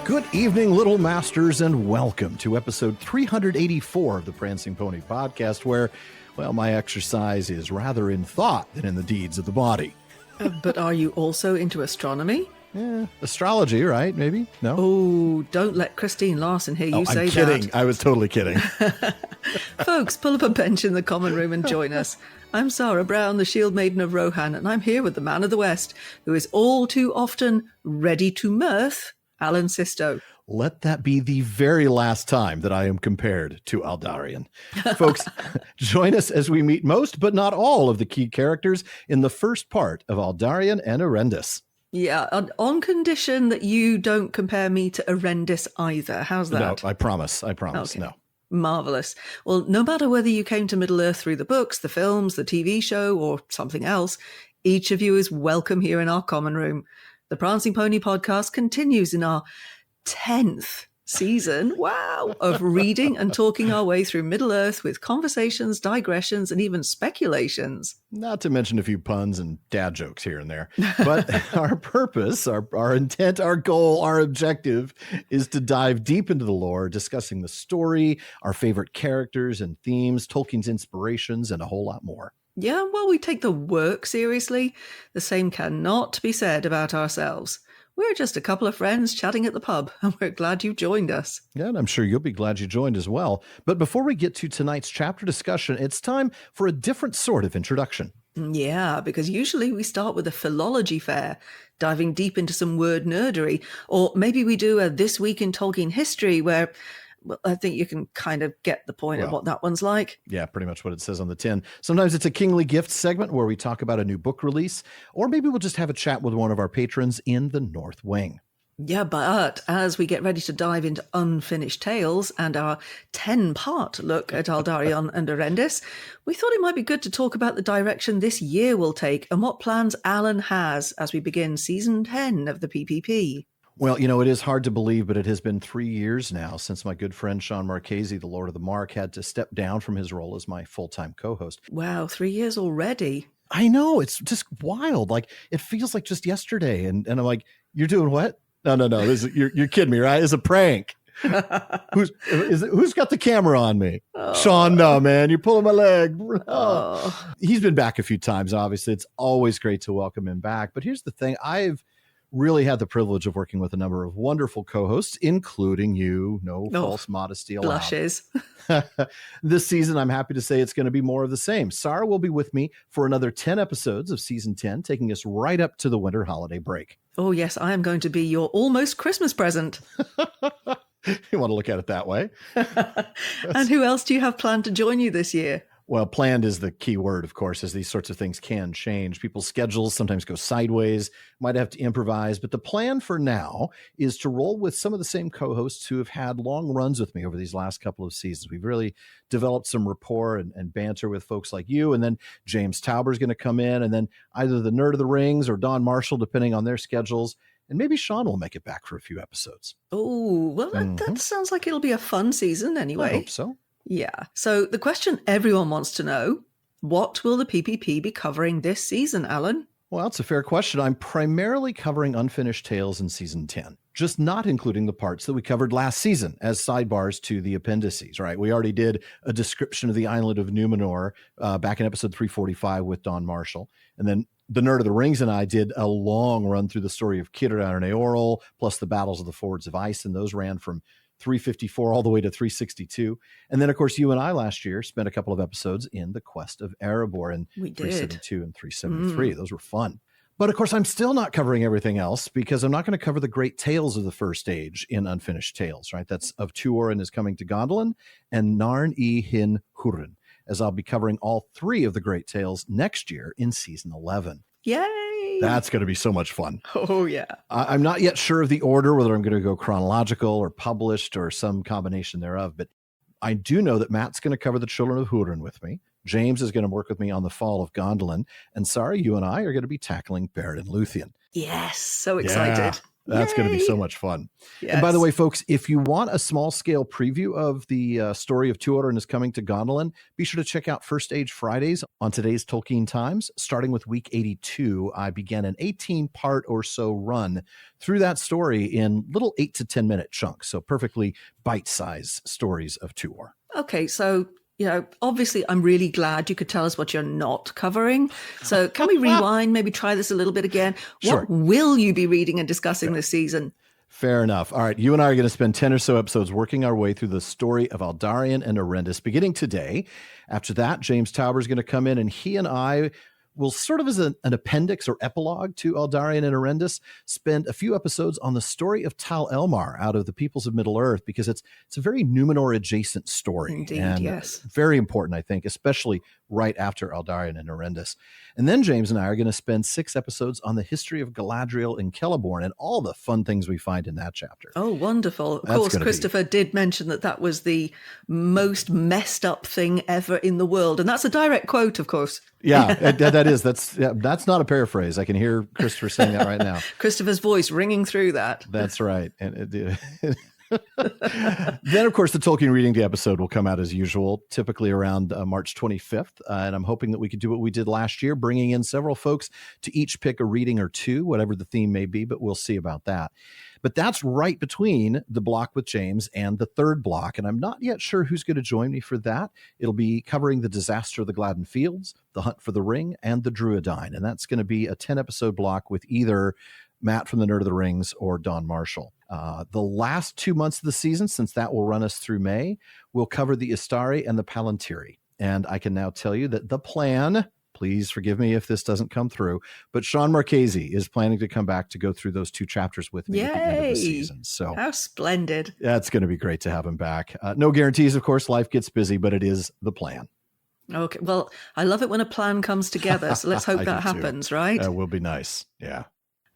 Good evening, little masters, and welcome to episode 384 of the Prancing Pony podcast, where, well, my exercise is rather in thought than in the deeds of the body. But are you also into astronomy? Astrology, right? Maybe? No? Oh, don't let Christine Larson hear you say I'm kidding. that. I was totally kidding. Folks, pull up a bench in the common room and join us. I'm Sara Brown, the Shieldmaiden of Rohan, and I'm here with the man of the West, who is all too often ready to mirth, Alan Sisto. Let that be the very last time that I am compared to Aldarion. Folks, join us as we meet most, but not all, of the key characters in the first part of Aldarion and Erendis. Yeah, on condition that you don't compare me to Erendis either. How's that? No, I promise. Okay. No. Marvellous. Well, no matter whether you came to Middle-earth through the books, the films, the TV show, or something else, each of you is welcome here in our common room. The Prancing Pony podcast continues in our 10th season, wow, of reading and talking our way through Middle-earth with conversations, digressions, and even speculations. Not to mention a few puns and dad jokes here and there. But our purpose, our intent, our goal, our objective is to dive deep into the lore, discussing the story, our favorite characters and themes, Tolkien's inspirations, and a whole lot more. Yeah, well, we take the work seriously. The same cannot be said about ourselves. We're just a couple of friends chatting at the pub, and we're glad you joined us. Yeah, and I'm sure you'll be glad you joined as well. But before we get to tonight's chapter discussion, it's time for a different sort of introduction. Yeah, because usually we start with a philology fair, diving deep into some word nerdery, or maybe we do a This Week in Tolkien History where, well, I think you can kind of get the point of what that one's like. Yeah, pretty much what it says on the tin. Sometimes it's a Kingly Gift segment where we talk about a new book release, or maybe we'll just have a chat with one of our patrons in the North Wing. Yeah, but as we get ready to dive into Unfinished Tales and our 10-part look at Aldarion and Erendis, we thought it might be good to talk about the direction this year will take and what plans Alan has as we begin Season 10 of the PPP. Well, you know, it is hard to believe, but it has been 3 years now since my good friend Sean Marchese, the Lord of the Mark, had to step down from his role as my full-time co-host. Wow, 3 years already. I know, it's just wild. Like, it feels like just yesterday. And I'm like, you're doing what? No. You're kidding me, right? It's a prank. Who's got the camera on me? Oh. Sean, no, man, you're pulling my leg. Oh. He's been back a few times, obviously. It's always great to welcome him back. But here's the thing. I've really had the privilege of working with a number of wonderful co-hosts, including you. No false modesty allowed. Blushes. This season, I'm happy to say it's going to be more of the same. Sara will be with me for another 10 episodes of season 10, taking us right up to the winter holiday break. Oh, yes, I am going to be your almost Christmas present. You want to look at it that way. And who else do you have planned to join you this year? Well, planned is the key word, of course, as these sorts of things can change. People's schedules sometimes go sideways, might have to improvise. But the plan for now is to roll with some of the same co-hosts who have had long runs with me over these last couple of seasons. We've really developed some rapport and banter with folks like you. And then James Tauber is going to come in, and then either the Nerd of the Rings or Don Marshall, depending on their schedules. And maybe Sean will make it back for a few episodes. Oh, well, that sounds like it'll be a fun season anyway. I hope so. Yeah. So the question everyone wants to know, what will the PPP be covering this season, Alan? Well, it's a fair question. I'm primarily covering Unfinished Tales in Season 10, just not including the parts that we covered last season as sidebars to the appendices, right? We already did a description of the island of Númenor back in episode 345 with Don Marshall. And then the Nerd of the Rings and I did a long run through the story of Círdan and Eorl, plus the battles of the Fords of Ice, and those ran from 354 all the way to 362. And then, of course, you and I last year spent a couple of episodes in the Quest of Erebor in 372 and 373. Those were fun. But, of course, I'm still not covering everything else because I'm not going to cover the great tales of the First Age in Unfinished Tales, right? That's of Tuorin is Coming to Gondolin and Narn y Hin Hurin, as I'll be covering all three of the great tales next year in Season 11. Yay! That's going to be so much fun. Oh, yeah. I'm not yet sure of the order, whether I'm going to go chronological or published or some combination thereof, but I do know that Matt's going to cover the Children of Hurin with me. James is going to work with me on the Fall of Gondolin. And Sara, you and I are going to be tackling Beren and Luthien. Yes, so excited. That's going to be so much fun. Yes. And by the way, folks, if you want a small scale preview of the story of Tuatha and Is Coming to Gondolin, be sure to check out First Age Fridays on today's Tolkien Times. Starting with week 82, I began an 18-part or so run through that story in little 8 to 10 minute chunks. So perfectly bite-sized stories of Tuatha. Okay, so obviously I'm really glad you could tell us what you're not covering. So can we rewind, maybe try this a little bit again? What will you be reading and discussing this season? Fair enough. All right, you and I are going to spend 10 or so episodes working our way through the story of Aldarion and Erendis, beginning today. After that, James Tauber is going to come in, and he and I will, sort of as an appendix or epilogue to Aldarion and Erendis, spend a few episodes on the story of Tal Elmar out of the Peoples of Middle-earth, because it's a very Númenor adjacent story. Indeed, and yes. Very important, I think, especially right after Aldarion and Erendis. And then James and I are going to spend 6 episodes on the history of Galadriel and Celeborn and all the fun things we find in that chapter. Oh, wonderful. Of course, Christopher did mention that was the most messed up thing ever in the world. And that's a direct quote, of course. Yeah, that's not a paraphrase. I can hear Christopher saying that right now. Christopher's voice ringing through that. That's right. And then, of course, the Tolkien Reading Day episode will come out as usual, typically around March 25th. And I'm hoping that we could do what we did last year, bringing in several folks to each pick a reading or two, whatever the theme may be, but we'll see about that. But that's right between the block with James and the third block. And I'm not yet sure who's going to join me for that. It'll be covering the disaster of the Gladden Fields, the Hunt for the Ring, and the Druidine. And that's going to be a 10-episode block with either Matt from the Nerd of the Rings or Don Marshall. The last 2 months of the season, since that will run us through May, we'll cover the Istari and the Palantiri. And I can now tell you that the plan, please forgive me if this doesn't come through, but Sean Marchese is planning to come back to go through those 2 chapters with me at the end of the season. So how splendid. That's going to be great to have him back. No guarantees, of course, life gets busy, but it is the plan. Okay, well, I love it when a plan comes together, so let's hope that happens, right? That will be nice, yeah.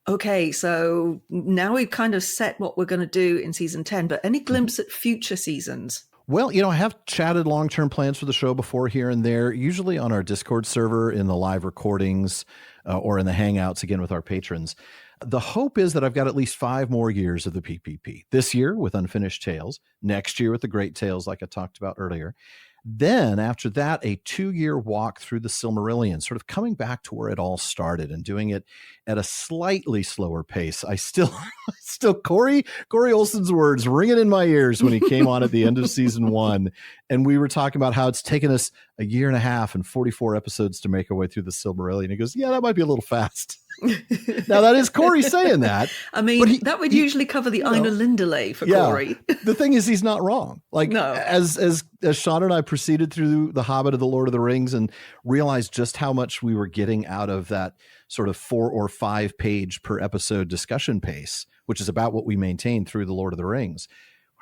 Okay, so now we've kind of set what we're going to do in season 10, but any glimpse at future seasons? Well, I have chatted long-term plans for the show before here and there, usually on our Discord server, in the live recordings, or in the Hangouts, again, with our patrons. The hope is that I've got at least 5 more years of the PPP. This year with Unfinished Tales, next year with the Great Tales, like I talked about earlier. Then after that, a 2-year walk through the Silmarillion, sort of coming back to where it all started and doing it at a slightly slower pace. I still Corey Olsen's words ringing in my ears when he came on at the end of season 1. And we were talking about how it's taken us a year and a half and 44 episodes to make our way through the Silmarillion. He goes, yeah, that might be a little fast. Now, that is Corey saying that. I mean, that would usually cover the Einar Lindelay for Corey. The thing is, he's not wrong. Like, no. As Sean and I proceeded through The Hobbit and The Lord of the Rings and realized just how much we were getting out of that sort of 4 or 5 page per episode discussion pace, which is about what we maintain through The Lord of the Rings.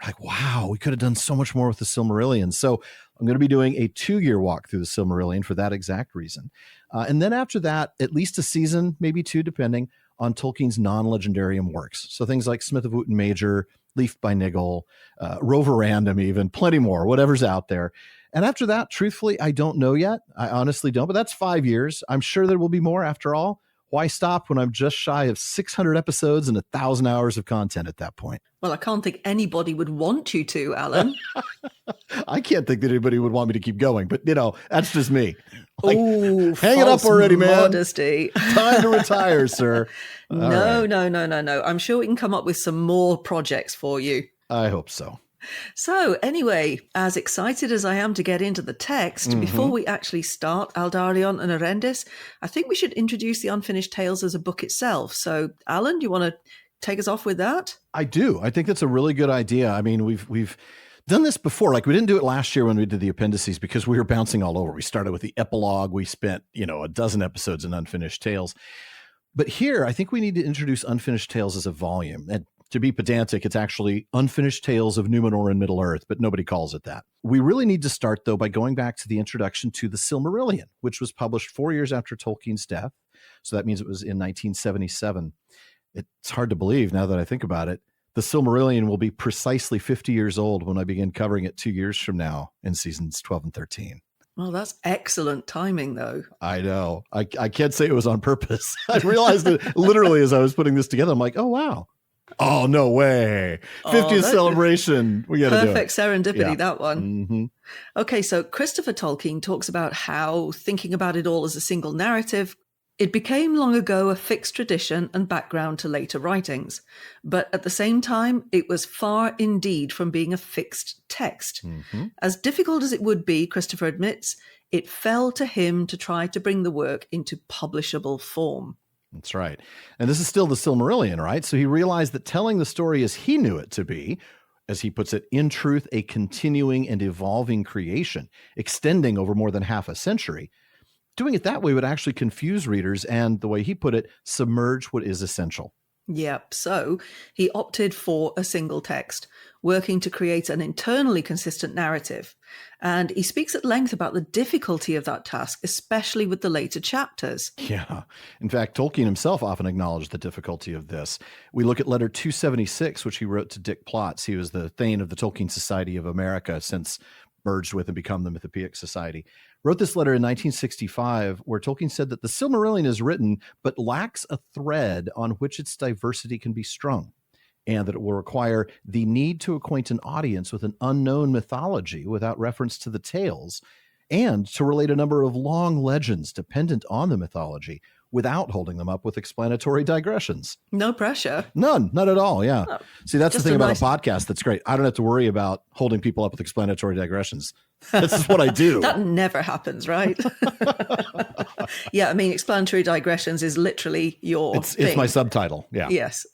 We're like, wow, we could have done so much more with the Silmarillion. So I'm going to be doing a 2-year walk through the Silmarillion for that exact reason. And then after that, at least a season, maybe 2, depending on Tolkien's non-legendarium works. So things like Smith of Wootton Major, Leaf by Niggle, Rover Random even, plenty more, whatever's out there. And after that, truthfully, I don't know yet. I honestly don't, but that's 5 years. I'm sure there will be more after all. Why stop when I'm just shy of 600 episodes and 1,000 hours of content at that point? Well, I can't think anybody would want you to, Alan. I can't think that anybody would want me to keep going, but that's just me. Like, hang it up already, man. Modesty. Time to retire, sir. No. I'm sure we can come up with some more projects for you. I hope so. So anyway, as excited as I am to get into the text, before we actually start Aldarion and Erendis, I think we should introduce the Unfinished Tales as a book itself. So Alan, do you want to take us off with that? I do. I think that's a really good idea. I mean, we've done this before. Like, we didn't do it last year when we did the appendices because we were bouncing all over. We started with the epilogue. We spent, a dozen episodes in Unfinished Tales. But here, I think we need to introduce Unfinished Tales as a volume. And to be pedantic, it's actually Unfinished Tales of Númenor and Middle-earth, but nobody calls it that. We really need to start, though, by going back to the introduction to the Silmarillion, which was published 4 years after Tolkien's death. So that means it was in 1977. It's hard to believe now that I think about it. The Silmarillion will be precisely 50 years old when I begin covering it 2 years from now in seasons 12 and 13. Well, that's excellent timing, though. I know. I can't say it was on purpose. I realized it literally as I was putting this together. I'm like, oh, wow. Oh, no way. 50th celebration. We got to do it. Perfect serendipity, that one. Mm-hmm. Okay, so Christopher Tolkien talks about how, thinking about it all as a single narrative, it became long ago a fixed tradition and background to later writings. But at the same time, it was far indeed from being a fixed text. Mm-hmm. As difficult as it would be, Christopher admits, it fell to him to try to bring the work into publishable form. That's right. And this is still the Silmarillion, right? So he realized that telling the story as he knew it to be, as he puts it, in truth, a continuing and evolving creation, extending over more than half a century, doing it that way would actually confuse readers and, the way he put it, submerge what is essential. Yep. So he opted for a single text, working to create an internally consistent narrative. And he speaks at length about the difficulty of that task, especially with the later chapters. Yeah. In fact, Tolkien himself often acknowledged the difficulty of this. We look at letter 276, which he wrote to Dick Plotz. He was the Thane of the Tolkien Society of America, since merged with and become the Mythopoeic Society. Wrote this letter in 1965, where Tolkien said that the Silmarillion is written, but lacks a thread on which its diversity can be strung, and that it will require the need to acquaint an audience with an unknown mythology without reference to the tales, and to relate a number of long legends dependent on the mythology without holding them up with explanatory digressions. No pressure. None, not at all. Yeah. Oh, see, that's the thing about a podcast that's great. I don't have to worry about holding people up with explanatory digressions. This is what I do. That never happens, right? Yeah, I mean, explanatory digressions is literally your thing. It's my subtitle. Yeah. Yes.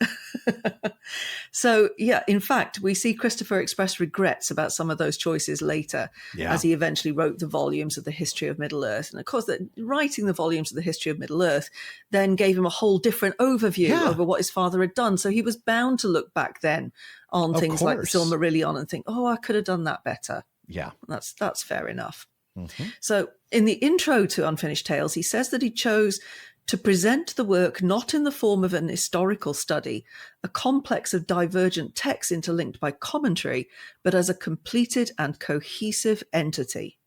So, yeah, in fact, we see Christopher express regrets about some of those choices later, as he eventually wrote the volumes of the History of Middle-earth. And of course, writing the volumes of the History of Middle-earth then gave him a whole different overview over what his father had done. So he was bound to look back then on things like the Silmarillion and think, oh, I could have done that better. Yeah. That's fair enough. Mm-hmm. So in the intro to Unfinished Tales, he says that he chose to present the work not in the form of an historical study, a complex of divergent texts interlinked by commentary, but as a completed and cohesive entity.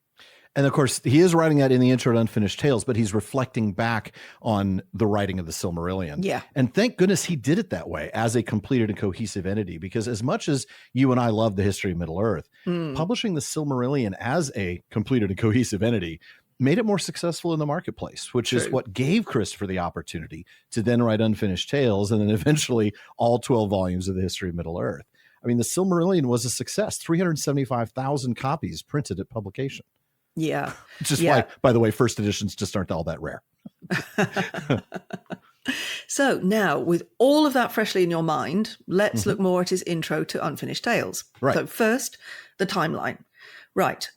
And of course, he is writing that in the intro to Unfinished Tales, but he's reflecting back on the writing of the Silmarillion. Yeah. And thank goodness he did it that way, as a completed and cohesive entity, because as much as you and I love the history of Middle-earth, publishing the Silmarillion as a completed and cohesive entity made it more successful in the marketplace, which is what gave Christopher the opportunity to then write Unfinished Tales and then eventually all 12 volumes of the history of Middle-earth. I mean, the Silmarillion was a success, 375,000 copies printed at publication. Yeah. Which is why, by the way, first editions just aren't all that rare. So now, with all of that freshly in your mind, let's look more at his intro to Unfinished Tales. Right. So first, the timeline. Right.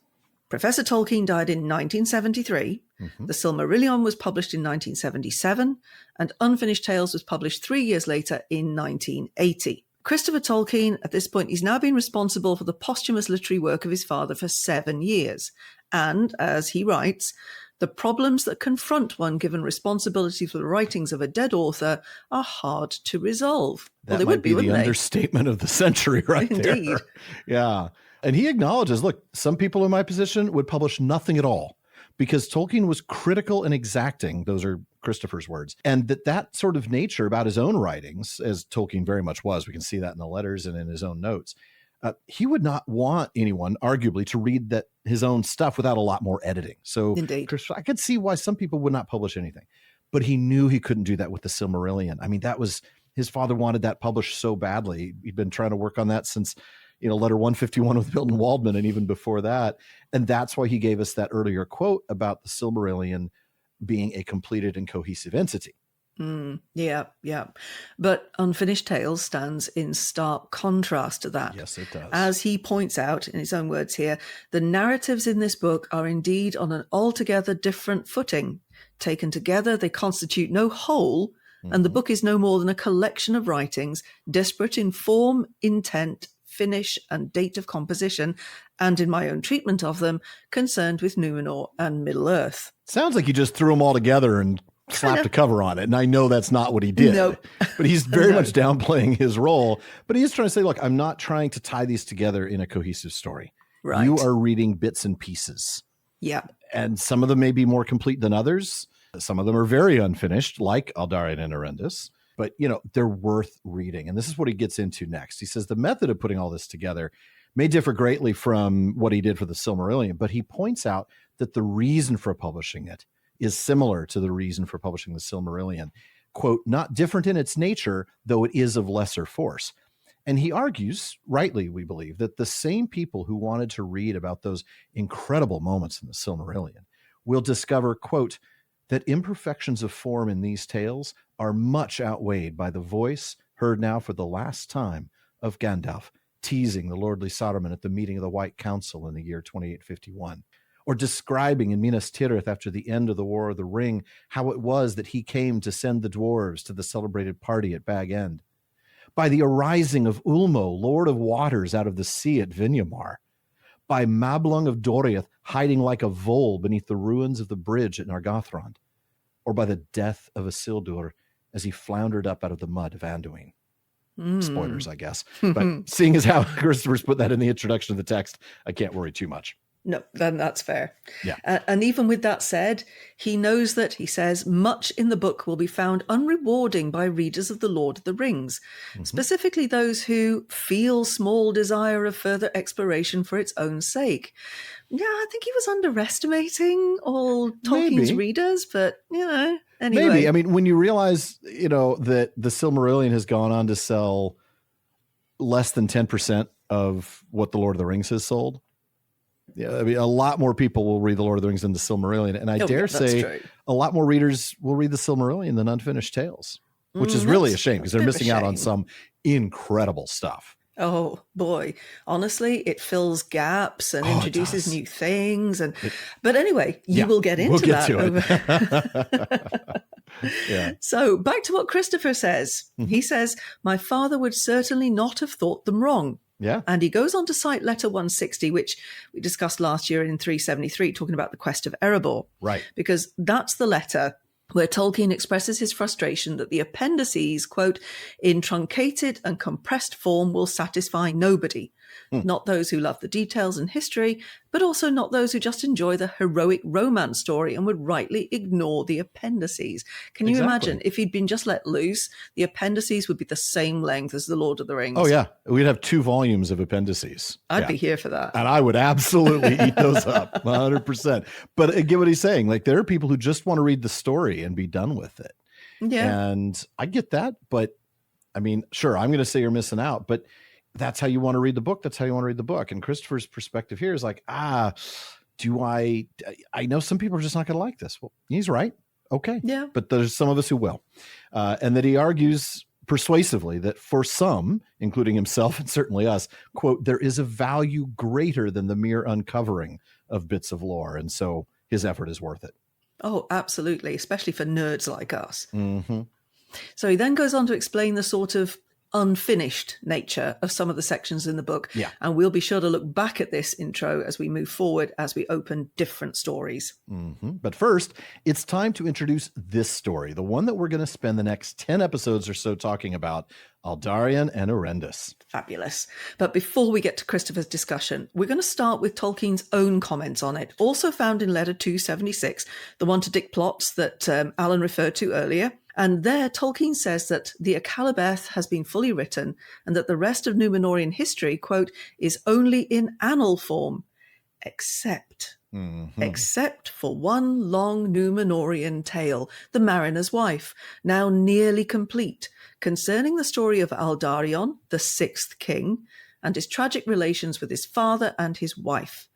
Professor Tolkien died in 1973. The Silmarillion was published in 1977, and Unfinished Tales was published 3 years later in 1980. Christopher Tolkien, at this point, he's now been responsible for the posthumous literary work of his father for 7 years. And, as he writes, the problems that confront one given responsibility for the writings of a dead author are hard to resolve. That they would be the understatement of the century right Indeed. there. Yeah. And he acknowledges, look, some people in my position would publish nothing at all because Tolkien was critical and exacting. Those are Christopher's words. And that sort of nature about his own writings, as Tolkien very much was, we can see that in the letters and in his own notes, he would not want anyone, arguably, to read his own stuff without a lot more editing. So I could see why some people would not publish anything. But he knew he couldn't do that with the Silmarillion. I mean, his father wanted that published so badly. He'd been trying to work on that since letter 151 with Milton Waldman and even before that. And that's why he gave us that earlier quote about the Silmarillion being a completed and cohesive entity. Yeah. But Unfinished Tales stands in stark contrast to that. Yes, it does. As he points out in his own words here, the narratives in this book are indeed on an altogether different footing. Taken together, they constitute no whole, and the book is no more than a collection of writings, disparate in form, intent, finish, and date of composition, and in my own treatment of them, concerned with Númenor and Middle-earth. Sounds like you just threw them all together and slapped a cover on it. And I know that's not what he did. Nope. But he's very much downplaying his role. But he is trying to say, look, I'm not trying to tie these together in a cohesive story. Right. You are reading bits and pieces. Yeah. And some of them may be more complete than others. Some of them are very unfinished, like Aldarion and Erendis. but, they're worth reading. And this is what he gets into next. He says the method of putting all this together may differ greatly from what he did for the Silmarillion, but he points out that the reason for publishing it is similar to the reason for publishing the Silmarillion. Quote, not different in its nature, though it is of lesser force. And he argues, rightly, we believe, that the same people who wanted to read about those incredible moments in the Silmarillion will discover, quote, that imperfections of form in these tales are much outweighed by the voice, heard now for the last time, of Gandalf teasing the lordly Saruman at the meeting of the White Council in the year 2851, or describing in Minas Tirith after the end of the War of the Ring how it was that he came to send the dwarves to the celebrated party at Bag End, by the arising of Ulmo, Lord of Waters, out of the sea at Vinyamar, by Mablung of Doriath hiding like a vole beneath the ruins of the bridge at Nargothrond, or by the death of Isildur as he floundered up out of the mud of Anduin. Spoilers, I guess. But seeing as how Christopher's put that in the introduction of the text, I can't worry too much. No, then that's fair. Yeah. And even with that said, he knows that, he says, much in the book will be found unrewarding by readers of The Lord of the Rings, specifically those who feel small desire of further exploration for its own sake. Yeah, I think he was underestimating all Tolkien's readers, but, anyway. Maybe. I mean, when you realize, that the Silmarillion has gone on to sell less than 10% of what The Lord of the Rings has sold. Yeah, I mean, a lot more people will read The Lord of the Rings than the Silmarillion. And I dare say a lot more readers will read the Silmarillion than Unfinished Tales, which is really a shame because they're missing out on some incredible stuff. Oh, boy. Honestly, it fills gaps and introduces new things. But anyway, you will get into that. Yeah. So back to what Christopher says. He says, my father would certainly not have thought them wrong. Yeah. And he goes on to cite letter 160, which we discussed last year in 373, talking about the quest of Erebor. Right. Because that's the letter where Tolkien expresses his frustration that the appendices, quote, in truncated and compressed form will satisfy nobody. Not those who love the details and history, but also not those who just enjoy the heroic romance story and would rightly ignore the appendices. Can you imagine if he'd been just let loose, the appendices would be the same length as The Lord of the Rings? Oh, yeah. We'd have 2 volumes of appendices. I'd be here for that. And I would absolutely eat those up 100%. But I get what he's saying. Like, there are people who just want to read the story and be done with it. Yeah. And I get that. But I mean, sure, I'm going to say you're missing out, but that's how you want to read the book. That's how you want to read the book. And Christopher's perspective here is like, I know some people are just not going to like this. Well, he's right. Okay. Yeah. But there's some of us who will. And that he argues persuasively that for some, including himself and certainly us, quote, there is a value greater than the mere uncovering of bits of lore. And so his effort is worth it. Oh, absolutely. Especially for nerds like us. Mm-hmm. So he then goes on to explain the sort of unfinished nature of some of the sections in the book. Yeah. And we'll be sure to look back at this intro as we move forward, as we open different stories. But first, it's time to introduce this story, the one that we're going to spend the next 10 episodes or so talking about, Aldarion and Erendis. Fabulous. But before we get to Christopher's discussion, we're going to start with Tolkien's own comments on it, also found in letter 276, the one to Dick Plotz that Alan referred to earlier. And there, Tolkien says that the Akallabeth has been fully written and that the rest of Númenorian history, quote, is only in annal form, except for one long Númenorian tale, The Mariner's Wife, now nearly complete, concerning the story of Aldarion, the 6th king, and his tragic relations with his father and his wife.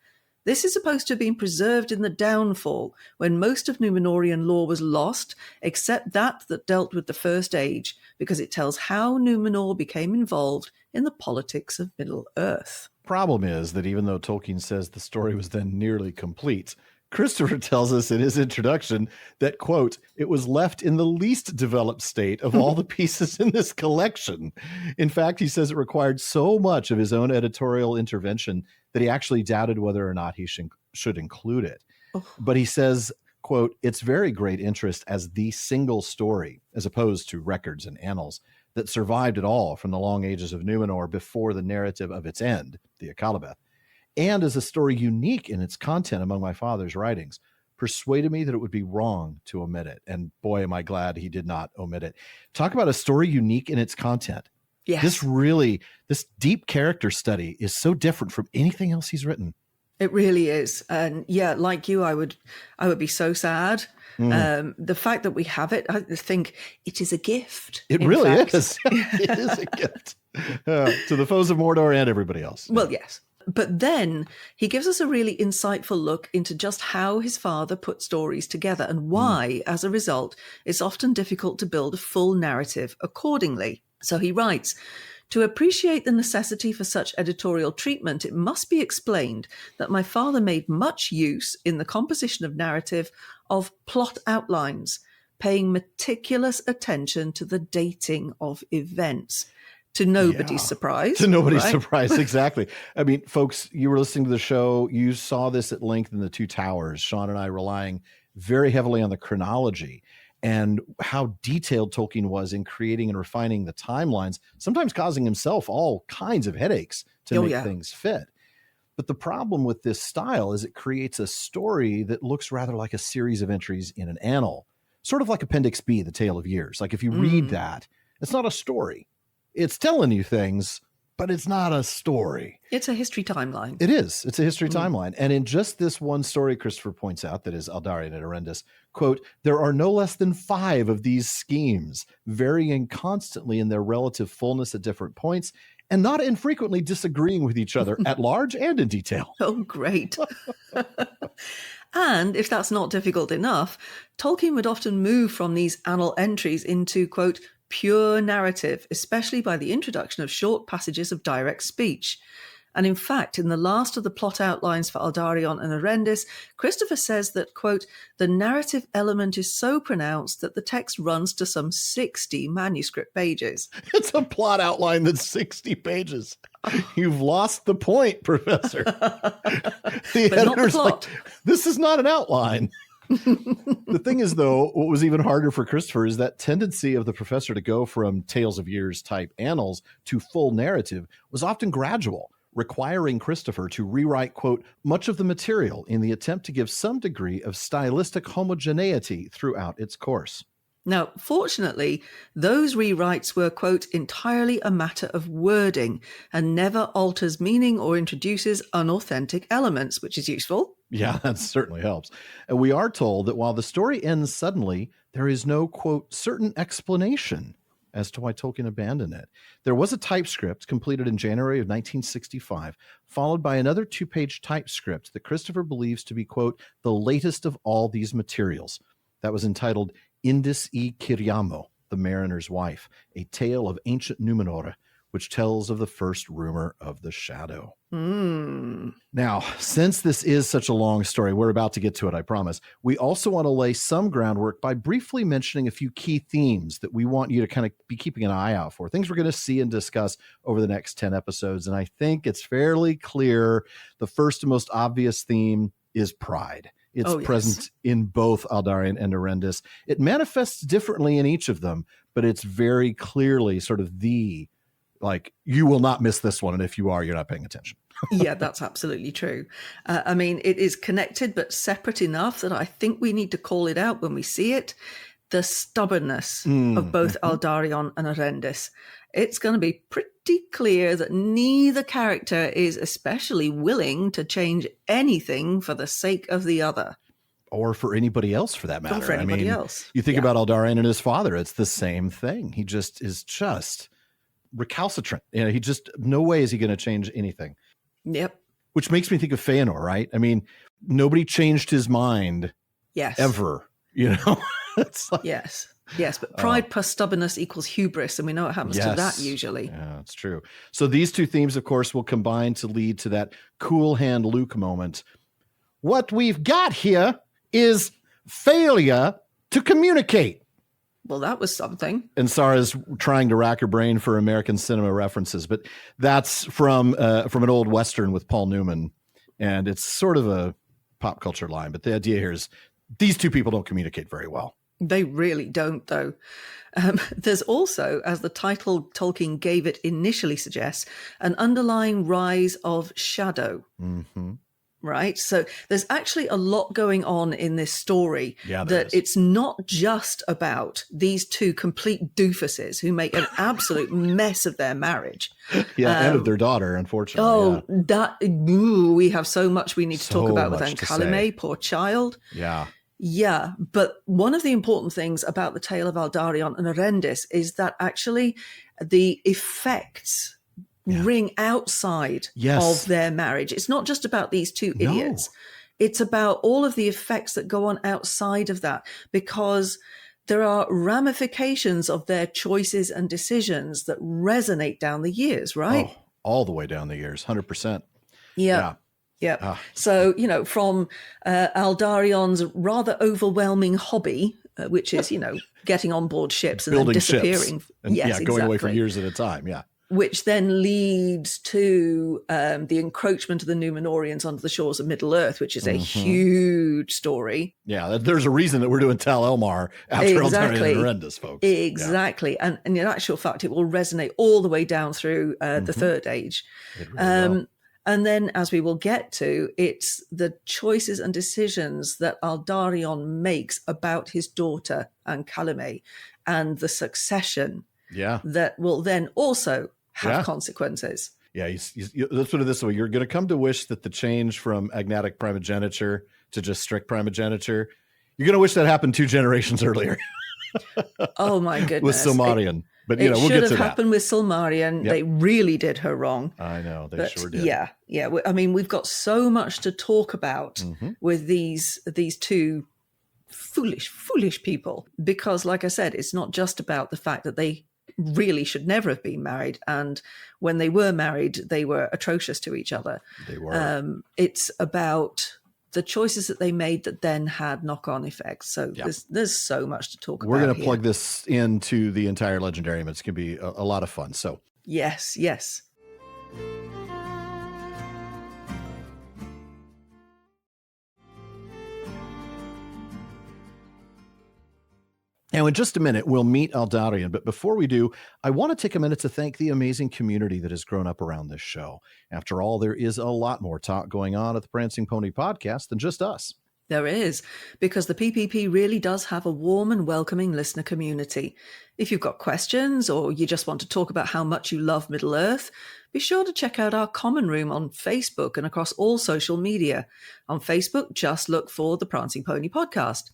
This is supposed to have been preserved in the Downfall, when most of Númenorian lore was lost, except that dealt with the First Age, because it tells how Númenor became involved in the politics of Middle-earth. Problem is that even though Tolkien says the story was then nearly complete, Christopher tells us in his introduction that, quote, it was left in the least developed state of all the pieces in this collection. In fact, he says it required so much of his own editorial intervention that he actually doubted whether or not he should include it. But he says, quote, its very great interest as the single story, as opposed to records and annals, that survived at all from the long ages of Númenor before the narrative of its end, the Akallabeth, and as a story unique in its content among my father's writings, persuaded me that it would be wrong to omit it. And boy, am I glad he did not omit it. Talk about a story unique in its content. Yes. This deep character study is so different from anything else he's written. It really is. And yeah, like you, I would be so sad. The fact that we have it, I think it is a gift. It really is. It is a gift to the foes of Mordor and everybody else. Well, yes. But then he gives us a really insightful look into just how his father put stories together and why, as a result, it's often difficult to build a full narrative accordingly. So he writes, "To appreciate the necessity for such editorial treatment, it must be explained that my father made much use in the composition of narrative of plot outlines, paying meticulous attention to the dating of events." To nobody's surprise. To nobody's surprise, exactly. I mean, folks, you were listening to the show. You saw this at length in The Two Towers. Sean and I relying very heavily on the chronology and how detailed Tolkien was in creating and refining the timelines, sometimes causing himself all kinds of headaches to make things fit. But the problem with this style is it creates a story that looks rather like a series of entries in an annal, sort of like Appendix B, The Tale of Years. Like if you read that, it's not a story. It's telling you things, but it's not a story. It's a history timeline. It is. It's a history timeline. And in just this one story, Christopher points out, that is Aldarion and Erendis, quote, "There are no less than 5 of these schemes, varying constantly in their relative fullness at different points, and not infrequently disagreeing with each other at large and in detail." Oh, great. And if that's not difficult enough, Tolkien would often move from these annal entries into, quote, pure narrative, especially by the introduction of short passages of direct speech. And in fact, in the last of the plot outlines for Aldarion and Erendis, Christopher says that, quote, "the narrative element is so pronounced that the text runs to some 60 manuscript pages." It's a plot outline that's 60 pages. You've lost the point, Professor. The editor's like, this is not an outline. The thing is, though, what was even harder for Christopher is that tendency of the professor to go from Tales of Years type annals to full narrative was often gradual, requiring Christopher to rewrite, quote, "much of the material in the attempt to give some degree of stylistic homogeneity throughout its course." Now, fortunately, those rewrites were, quote, "entirely a matter of wording and never alters meaning or introduces unauthentic elements," which is useful. Yeah, that certainly helps. And we are told that while the story ends suddenly, there is no, quote, "certain explanation" as to why Tolkien abandoned it. There was a typescript completed in January of 1965, followed by another 2-page typescript that Christopher believes to be, quote, "the latest of all these materials." That was entitled Indis y Kiriamo, the Mariner's Wife, a tale of ancient Númenor, which tells of the first rumor of the shadow. Now, since this is such a long story, we're about to get to it, I promise. We also want to lay some groundwork by briefly mentioning a few key themes that we want you to kind of be keeping an eye out for, things we're going to see and discuss over the next 10 episodes. And I think it's fairly clear the first and most obvious theme is pride. It's present in both Aldarion and Erendis. It manifests differently in each of them, but it's very clearly sort of you will not miss this one. And if you are, you're not paying attention. Yeah, that's absolutely true. I mean, it is connected but separate enough that I think we need to call it out when we see it. The stubbornness of both Aldarion and Erendis. It's going to be pretty clear that neither character is especially willing to change anything for the sake of the other. Or for anybody else, for that matter. Or for anybody else. You think about Aldarion and his father, it's the same thing. He just is recalcitrant. He just, no way is he going to change anything. Yep. Which makes me think of Fëanor, right? I mean, nobody changed his mind ever, It's like, yes, but pride plus stubbornness equals hubris, and we know what happens to that usually. Yeah, it's true. So these two themes, of course, will combine to lead to that cool hand Luke moment. What we've got here is failure to communicate. Well, that was something. And Sara's trying to rack her brain for American cinema references, but that's from an old Western with Paul Newman, and it's sort of a pop culture line. But the idea here is these two people don't communicate very well. They really don't, though. There's also, as the title Tolkien gave it initially suggests, an underlying rise of shadow. right? So there's actually a lot going on in this story. Yeah, there is. It's not just about these two complete doofuses who make an absolute mess of their marriage. And of their daughter, unfortunately. We have so much we need to talk about with Calime, poor child. Yeah, but one of the important things about the tale of Aldarion and Erendis is that actually the effects ring outside of their marriage. It's not just about these two idiots. It's about all of the effects that go on outside of that, because there are ramifications of their choices and decisions that resonate down the years, right? Oh, all the way down the years, 100%. Yeah. So, from Aldarion's rather overwhelming hobby, which is, getting on board ships and building then disappearing. Ships. And, going away for years at a time. Yeah. Which then leads to the encroachment of the Númenorians onto the shores of Middle-earth, which is a huge story. Yeah, there's a reason that we're doing Tal Elmar after Aldarion and Erendis, folks. Exactly. Yeah. And in actual fact, it will resonate all the way down through the Third Age. It really will. And then, as we will get to, it's the choices and decisions that Aldarion makes about his daughter and Calime and the succession that will then also have consequences. Yeah, let's put it this way. You're going to come to wish that the change from agnatic primogeniture to just strict primogeniture, you're going to wish that happened 2 generations earlier. Oh, my goodness. With Silmarillion. But, we'll get to that. It should have that. happened with Silmarillion. Yep. They really did her wrong. I know, they sure did. Yeah. I mean, we've got so much to talk about with these two foolish people. Because, like I said, it's not just about the fact that they really should never have been married. And when they were married, they were atrocious to each other. They were. It's about the choices that they made that then had knock-on effects. So there's so much to talk about. We're going to plug this into the entire legendarium. It's going to be a lot of fun. So yes. Now, in just a minute, we'll meet Aldarion. But before we do, I want to take a minute to thank the amazing community that has grown up around this show. After all, there is a lot more talk going on at the Prancing Pony podcast than just us. There is, because the PPP really does have a warm and welcoming listener community. If you've got questions or you just want to talk about how much you love Middle-earth, be sure to check out our common room on Facebook and across all social media. On Facebook, just look for the Prancing Pony podcast.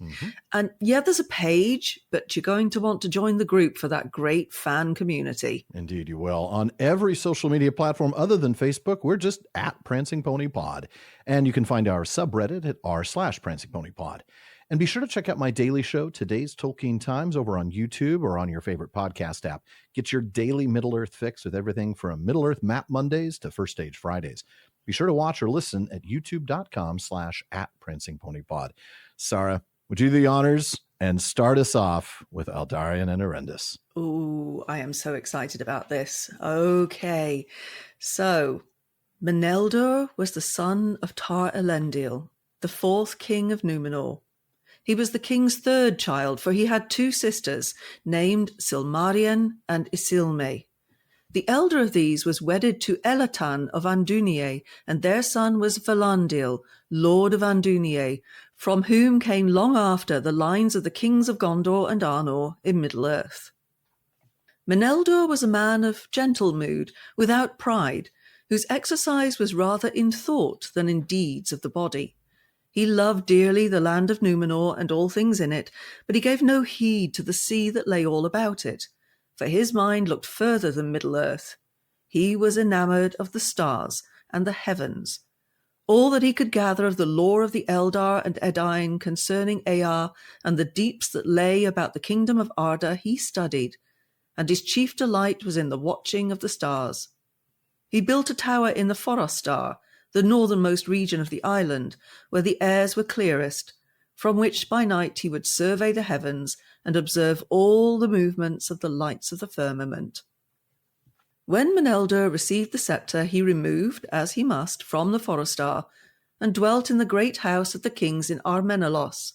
And there's a page, but you're going to want to join the group for that great fan community. Indeed, you will. On every social media platform other than Facebook, we're just at Prancing Pony Pod. And you can find our subreddit at r/Prancing Pony Pod. And be sure to check out my daily show, Today's Tolkien Times, over on YouTube or on your favorite podcast app. Get your daily Middle-earth fix with everything from Middle-earth Map Mondays to First Stage Fridays. Be sure to watch or listen at youtube.com/@PrancingPonyPod. Sara, would you do the honors and start us off with Aldarion and Erendis? Ooh, I am so excited about this. Okay, so Meneldur was the son of Tar Elendil, the 4th king of Númenor. He was the king's 3rd child, for he had 2 sisters named Silmarillion and Isilme. The elder of these was wedded to Elatan of Andunier, and their son was Valandil, lord of Andunier, from whom came long after the lines of the kings of Gondor and Arnor in Middle-earth. Meneldur was a man of gentle mood, without pride, whose exercise was rather in thought than in deeds of the body. He loved dearly the land of Númenor and all things in it, but he gave no heed to the sea that lay all about it, for his mind looked further than Middle-earth. He was enamoured of the stars and the heavens. All that he could gather of the lore of the Eldar and Edain concerning Ear and the deeps that lay about the kingdom of Arda he studied, and his chief delight was in the watching of the stars. He built a tower in the Forostar, the northernmost region of the island, where the airs were clearest, from which by night he would survey the heavens and observe all the movements of the lights of the firmament. When Meneldur received the sceptre, he removed, as he must, from the Forostar, and dwelt in the great house of the kings in Armenelos.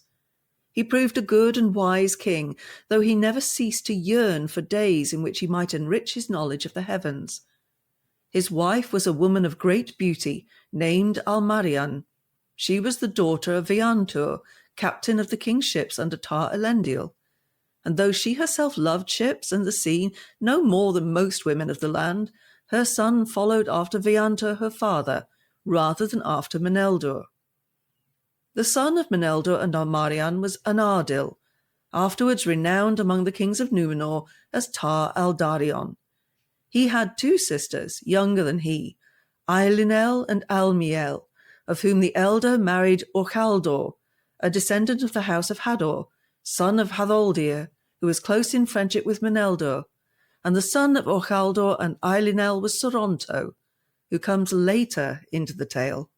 He proved a good and wise king, though he never ceased to yearn for days in which he might enrich his knowledge of the heavens. His wife was a woman of great beauty, named Almarian. She was the daughter of Vëantur, captain of the king's ships under Tar Elendil. And though she herself loved ships and the sea no more than most women of the land, her son followed after Vëantur her father, rather than after Meneldur. The son of Meneldur and Armarian was Anardil, afterwards renowned among the kings of Númenor as Tar Aldarion. He had 2 sisters, younger than he, Eilinel and Almiel, of whom the elder married Orcaldor, a descendant of the house of Hador, son of Hadoldir, who was close in friendship with Meneldur, and the son of Orcaldor and Eilinel was Soronto, who comes later into the tale.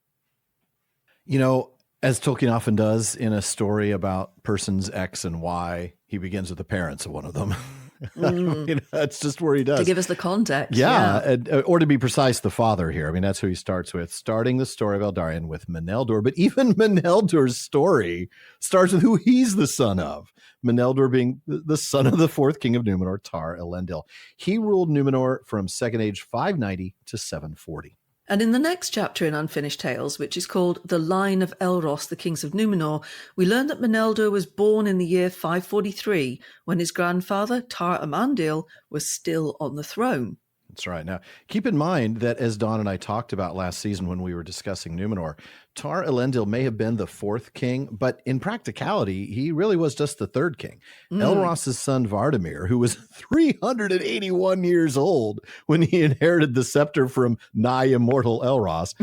You know, as Tolkien often does in a story about persons X and Y, he begins with the parents of one of them. That's just where he does. To give us the context. Yeah. Or to be precise, the father here. I mean, that's who he starts with, starting the story of Aldarion with Meneldur. But even Meneldur's story starts with who he's the son of. Meneldur being the son of the 4th king of Númenor, Tar Elendil. He ruled Númenor from Second Age 590 to 740. And in the next chapter in Unfinished Tales, which is called The Line of Elros, the Kings of Númenor, we learn that Meneldur was born in the year 543, when his grandfather, Tar Amandil, was still on the throne. That's right. Now, keep in mind that as Dawn and I talked about last season when we were discussing Númenor, Tar Elendil may have been the 4th king, but in practicality, he really was just the 3rd king. Elros's son Vardamir, who was 381 years old when he inherited the scepter from nigh immortal Elros,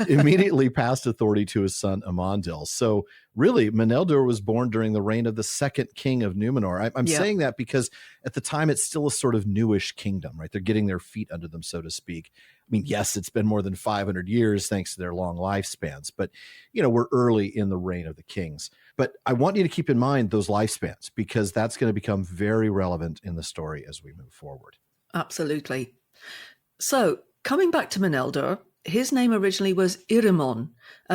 immediately passed authority to his son Amandil. So really, Meneldur was born during the reign of the 2nd king of Númenor. I'm saying that because at the time, it's still a sort of newish kingdom, right? They're getting their feet under them, so to speak. I mean, yes, it's been more than 500 years thanks to their long lifespans, but, we're early in the reign of the kings. But I want you to keep in mind those lifespans because that's going to become very relevant in the story as we move forward. Absolutely. So, coming back to Meneldur, his name originally was Irimon.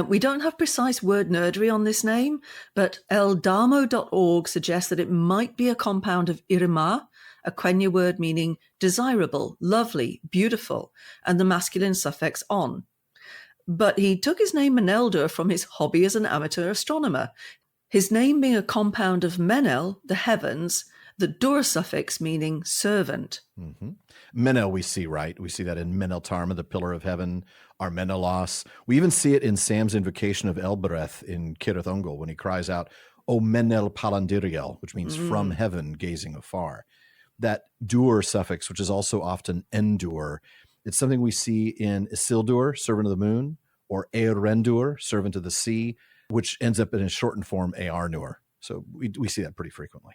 We don't have precise word nerdery on this name, but eldamo.org suggests that it might be a compound of Irimar, a Quenya word meaning desirable, lovely, beautiful, and the masculine suffix on. But he took his name Meneldur from his hobby as an amateur astronomer, his name being a compound of Menel, the heavens, the dur suffix meaning servant. Mm-hmm. Menel we see, right? We see that in Meneltarma, the pillar of heaven, Armenelos. We even see it in Sam's invocation of Elbereth in Cirith Ungol when he cries out, O Menel Palandiriel, which means from heaven gazing afar. That dur suffix, which is also often endur, it's something we see in Isildur, servant of the moon, or Erendur, servant of the sea, which ends up in a shortened form, Earnur. So we see that pretty frequently.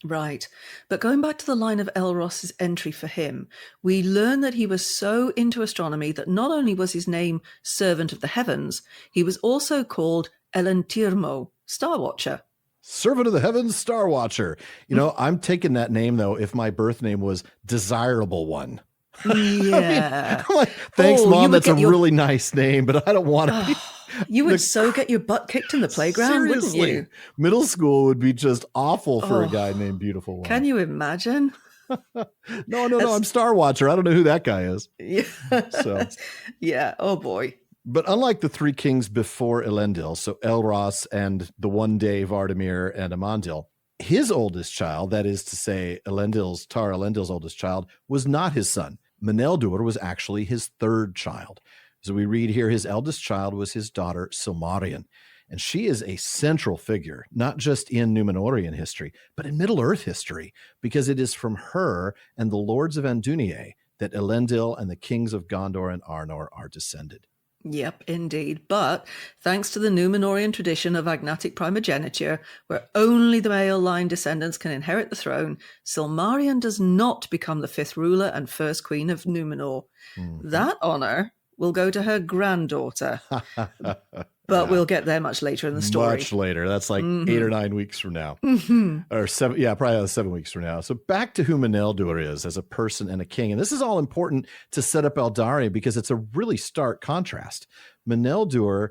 Right. But going back to the line of Elros's entry for him, we learn that he was so into astronomy that not only was his name Servant of the Heavens, he was also called Elentirmo, Star Watcher. Servant of the Heavens, Star Watcher. I'm taking that name, though, if my birth name was Desirable One. Yeah. I'm like, thanks, Mom. That's a really nice name, but I don't want to be. You would so get your butt kicked in the playground, Seriously, wouldn't you? Middle school would be just awful for a guy named Beautiful One. Can you imagine? No. I'm Star Watcher. I don't know who that guy is. Yeah. So. Yeah. Oh, boy. But unlike the 3 kings before Elendil, so Elros and the one day Vardamir and Amandil, his oldest child, that is to say Tar Elendil's oldest child, was not his son. Meneldur was actually his 3rd child. So we read here his eldest child was his daughter Silmarillion. And she is a central figure, not just in Númenorian history, but in Middle-earth history, because it is from her and the lords of Andúnië that Elendil and the kings of Gondor and Arnor are descended. Yep, indeed. But thanks to the Númenorian tradition of agnatic primogeniture, where only the male line descendants can inherit the throne, Silmarillion does not become the 5th ruler and first queen of Númenor. Mm-hmm. That honor will go to her granddaughter. But we'll get there much later in the story. Much later. That's like 8 or 9 weeks from now. Or 7, probably 7 weeks from now. So back to who Meneldur is as a person and a king. And this is all important to set up Aldarion because it's a really stark contrast. Meneldur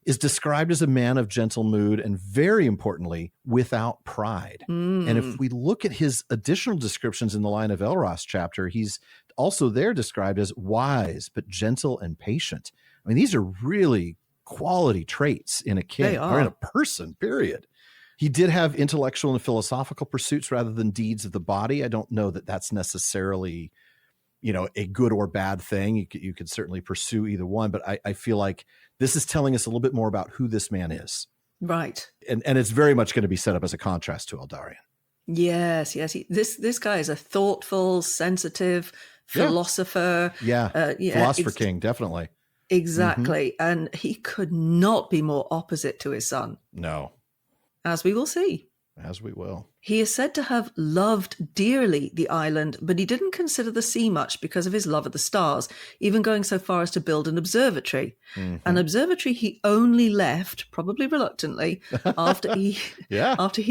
is described as a man of gentle mood and, very importantly, without pride. And if we look at his additional descriptions in the Line of Elros chapter, he's also there described as wise, but gentle and patient. I mean, these are really quality traits in a king or in a person, period. He did have intellectual and philosophical pursuits rather than deeds of the body. I don't know that that's necessarily, a good or bad thing. You could certainly pursue either one, but I feel like this is telling us a little bit more about who this man is. Right. And it's very much going to be set up as a contrast to Aldarion. Yes. This guy is a thoughtful, sensitive philosopher. Philosopher king, definitely. Exactly. And he could not be more opposite to his son. No. As we will see. As we will. He is said to have loved dearly the island, but he didn't consider the sea much because of his love of the stars, even going so far as to build an observatory. An observatory he only left, probably reluctantly, after he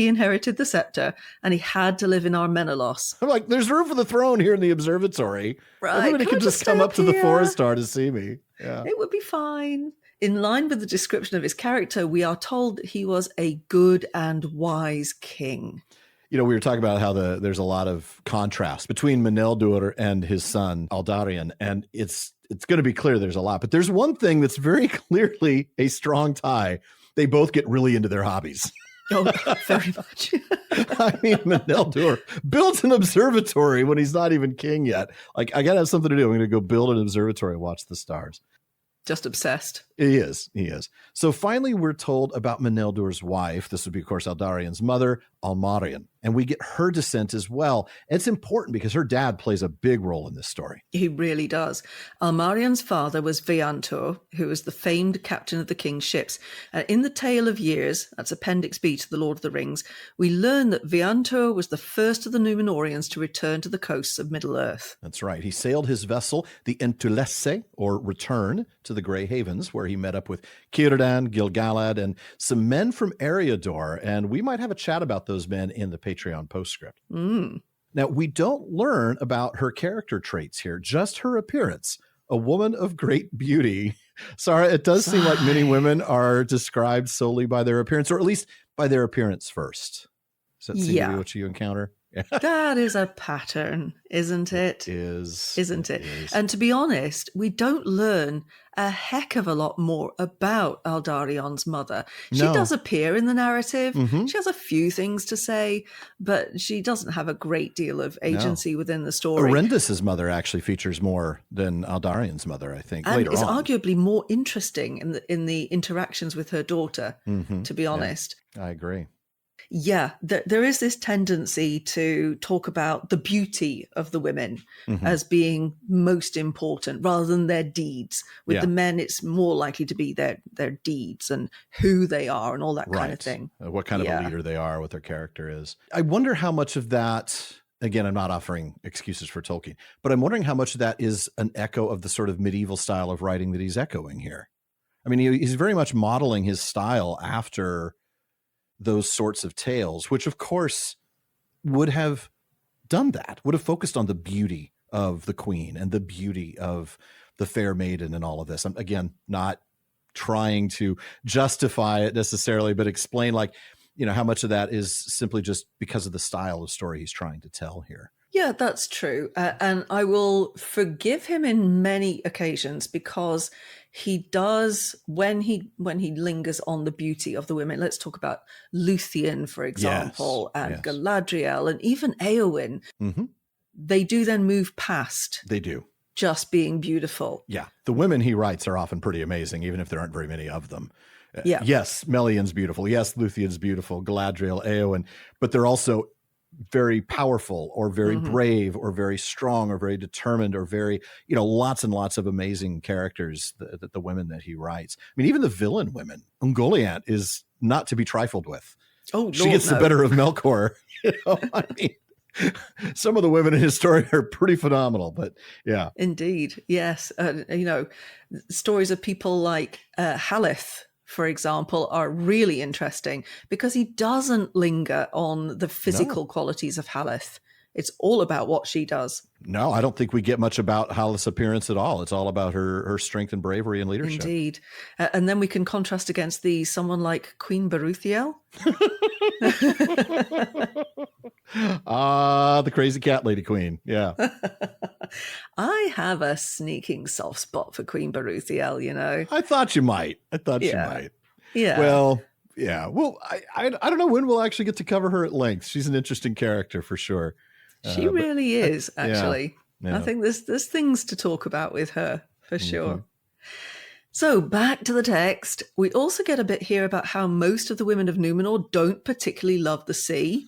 inherited the scepter, and he had to live in Armenelos. I'm like, there's room for the throne here in the observatory. Right. Everybody can just come up to the Forest Star to see me. Yeah. It would be fine. In line with the description of his character, we are told he was a good and wise king. We were talking about how there's a lot of contrast between Meneldur and his son Aldarion, and it's going to be clear there's a lot. But there's one thing that's very clearly a strong tie. They both get really into their hobbies. Oh, very much. I mean, Meneldur built an observatory when he's not even king yet. Like, I got to have something to do. I'm going to go build an observatory and watch the stars. Just obsessed. He is. So finally, we're told about Meneldur's wife. This would be, of course, Aldarion's mother, Almarion. And we get her descent as well. It's important because her dad plays a big role in this story. He really does. Almarion's father was Vëantur, who was the famed captain of the king's ships. In the Tale of Years, that's Appendix B to The Lord of the Rings, we learn that Vëantur was the first of the Númenorians to return to the coasts of Middle-earth. That's right. He sailed his vessel, the Entulesse, or Return, to the Grey Havens, where he met up with Círdan, Gil-galad, and some men from Eriador. And we might have a chat about those men in the Patreon postscript. Now, we don't learn about her character traits here, just her appearance. A woman of great beauty. Sara, it does seem like many women are described solely by their appearance, or at least by their appearance first. Does that seem to be what you encounter? That is a pattern, isn't it? Isn't it? And to be honest, we don't learn a heck of a lot more about Aldarion's mother. She does appear in the narrative. She has a few things to say, but she doesn't have a great deal of agency within the story. Erendis' mother actually features more than Aldarion's mother, I think, and later is on. Arguably more interesting in the interactions with her daughter, to be honest. Yeah, I agree. Yeah, there is this tendency to talk about the beauty of the women as being most important rather than their deeds. With the men, it's more likely to be their deeds and who they are and all that kind of thing. What kind of a leader they are, what their character is. I wonder how much of that, again, I'm not offering excuses for Tolkien, but I'm wondering how much of that is an echo of the sort of medieval style of writing that he's echoing here. I mean, he's very much modeling his style after those sorts of tales, which of course would have done that, would have focused on the beauty of the queen and the beauty of the fair maiden and all of this. I'm, again, not trying to justify it necessarily, but explain how much of that is simply just because of the style of story he's trying to tell here. Yeah, that's true. And I will forgive him in many occasions because he does, when he lingers on the beauty of the women. Let's talk about Luthien, for example, and Galadriel, and even Éowyn. They do then move past. They do. Just being beautiful. Yeah. The women he writes are often pretty amazing, even if there aren't very many of them. Yes, Melian's beautiful. Yes, Luthien's beautiful. Galadriel, Éowyn. But they're also very powerful or very brave or very strong or very determined or very, lots and lots of amazing characters that the women that he writes. I mean, even the villain women, Ungoliant is not to be trifled with. Oh, she gets the better of Melkor. I mean, some of the women in his story are pretty phenomenal, but yeah. Indeed. Yes. Stories of people like Haleth, for example, are really interesting because he doesn't linger on the physical qualities of Haleth. It's all about what she does. No, I don't think we get much about Haleth's appearance at all. It's all about her strength and bravery and leadership. Indeed. And then we can contrast against someone like Queen Beruthiel. The crazy cat lady queen. Yeah. I have a sneaking soft spot for Queen Baruthiel, you know. I thought you might. You might. Yeah. Well, yeah. Well, I don't know when we'll actually get to cover her at length. She's an interesting character for sure. She really is, actually. Yeah. I think there's things to talk about with her, for sure. So back to the text. We also get a bit here about how most of the women of Númenor don't particularly love the sea.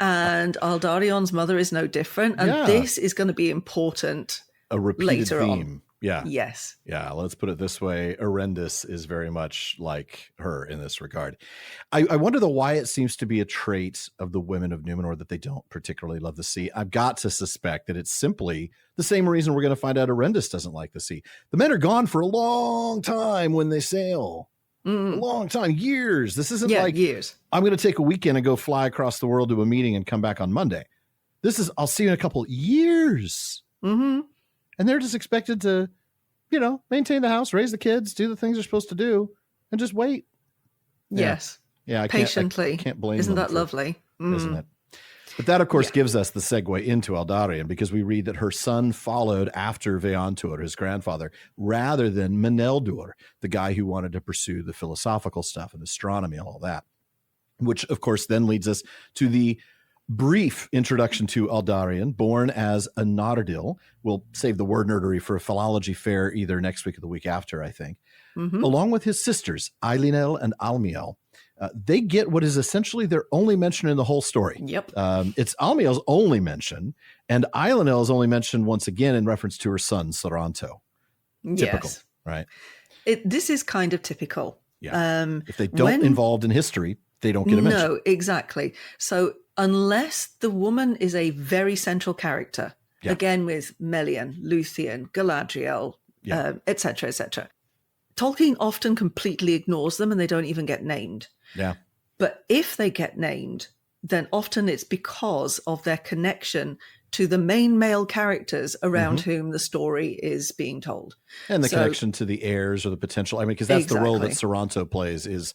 And Aldarion's mother is no different. And this is going to be important a repeated later theme. on. Yeah. Yes. Yeah. Let's put it this way. Erendis is very much like her in this regard. I wonder though why it seems to be a trait of the women of Númenor that they don't particularly love the sea. I've got to suspect that it's simply the same reason we're going to find out Erendis doesn't like the sea. The men are gone for a long time when they sail. A long time, years. This isn't like years. I'm going to take a weekend and go fly across the world to a meeting and come back on Monday. This is, I'll see you in a couple years. Mm-hmm. And they're just expected to, maintain the house, raise the kids, do the things they're supposed to do, and just wait. Yes. Yeah. Patiently. I can't blame Isn't them that lovely? Isn't it? But that, of course, gives us the segue into Aldarion, because we read that her son followed after Vëantur, his grandfather, rather than Meneldur, the guy who wanted to pursue the philosophical stuff and astronomy and all that, which, of course, then leads us to the brief introduction to Aldarion, born as a Nardil. We'll save the word nerdery for a philology fair either next week or the week after, I think. Along with his sisters, Eilinel and Almiel. They get what is essentially their only mention in the whole story. Yep. It's Almiel's only mention, and Eilinel is only mentioned once again in reference to her son, Saranto. Typical, right? This is kind of typical. Yeah. If they don't involved in history, they don't get a mention. No, exactly. So unless the woman is a very central character, again with Melian, Luthien, Galadriel, etc., etc., Tolkien often completely ignores them and they don't even get named. Yeah. But if they get named, then often it's because of their connection to the main male characters around whom the story is being told. And the connection to the heirs or the potential. I mean, because that's the role that Saranto plays, is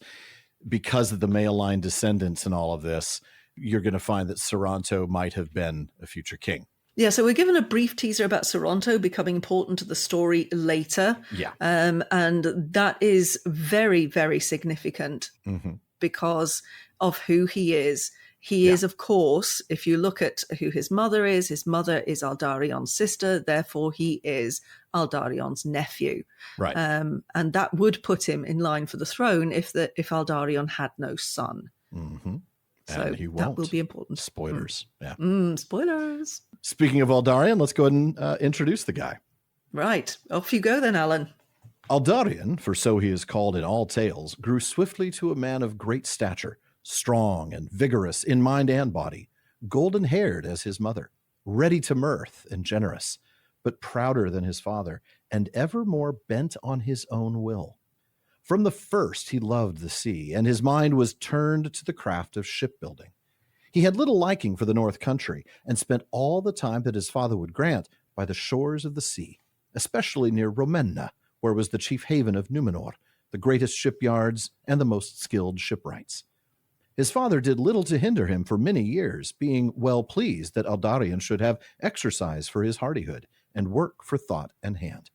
because of the male line descendants and all of this, you're going to find that Saranto might have been a future king. Yeah, so we're given a brief teaser about Saranto becoming important to the story later. Yeah. And that is very, very significant because of who he is. He is, of course, if you look at who his mother is Aldarion's sister, therefore he is Aldarion's nephew. Right. And that would put him in line for the throne if Aldarion had no son. So and he won't. That will be important. Spoilers. Yeah. Spoilers. Speaking of Aldarion, let's go ahead and introduce the guy. Right. Off you go then, Alan. Aldarion, for so he is called in all tales, grew swiftly to a man of great stature, strong and vigorous in mind and body, golden-haired as his mother, ready to mirth and generous, but prouder than his father, and ever more bent on his own will. From the first he loved the sea, and his mind was turned to the craft of shipbuilding. He had little liking for the North Country, and spent all the time that his father would grant by the shores of the sea, especially near Romenna, where was the chief haven of Númenor, the greatest shipyards and the most skilled shipwrights. His father did little to hinder him for many years, being well pleased that Aldarion should have exercise for his hardihood, and work for thought and hand.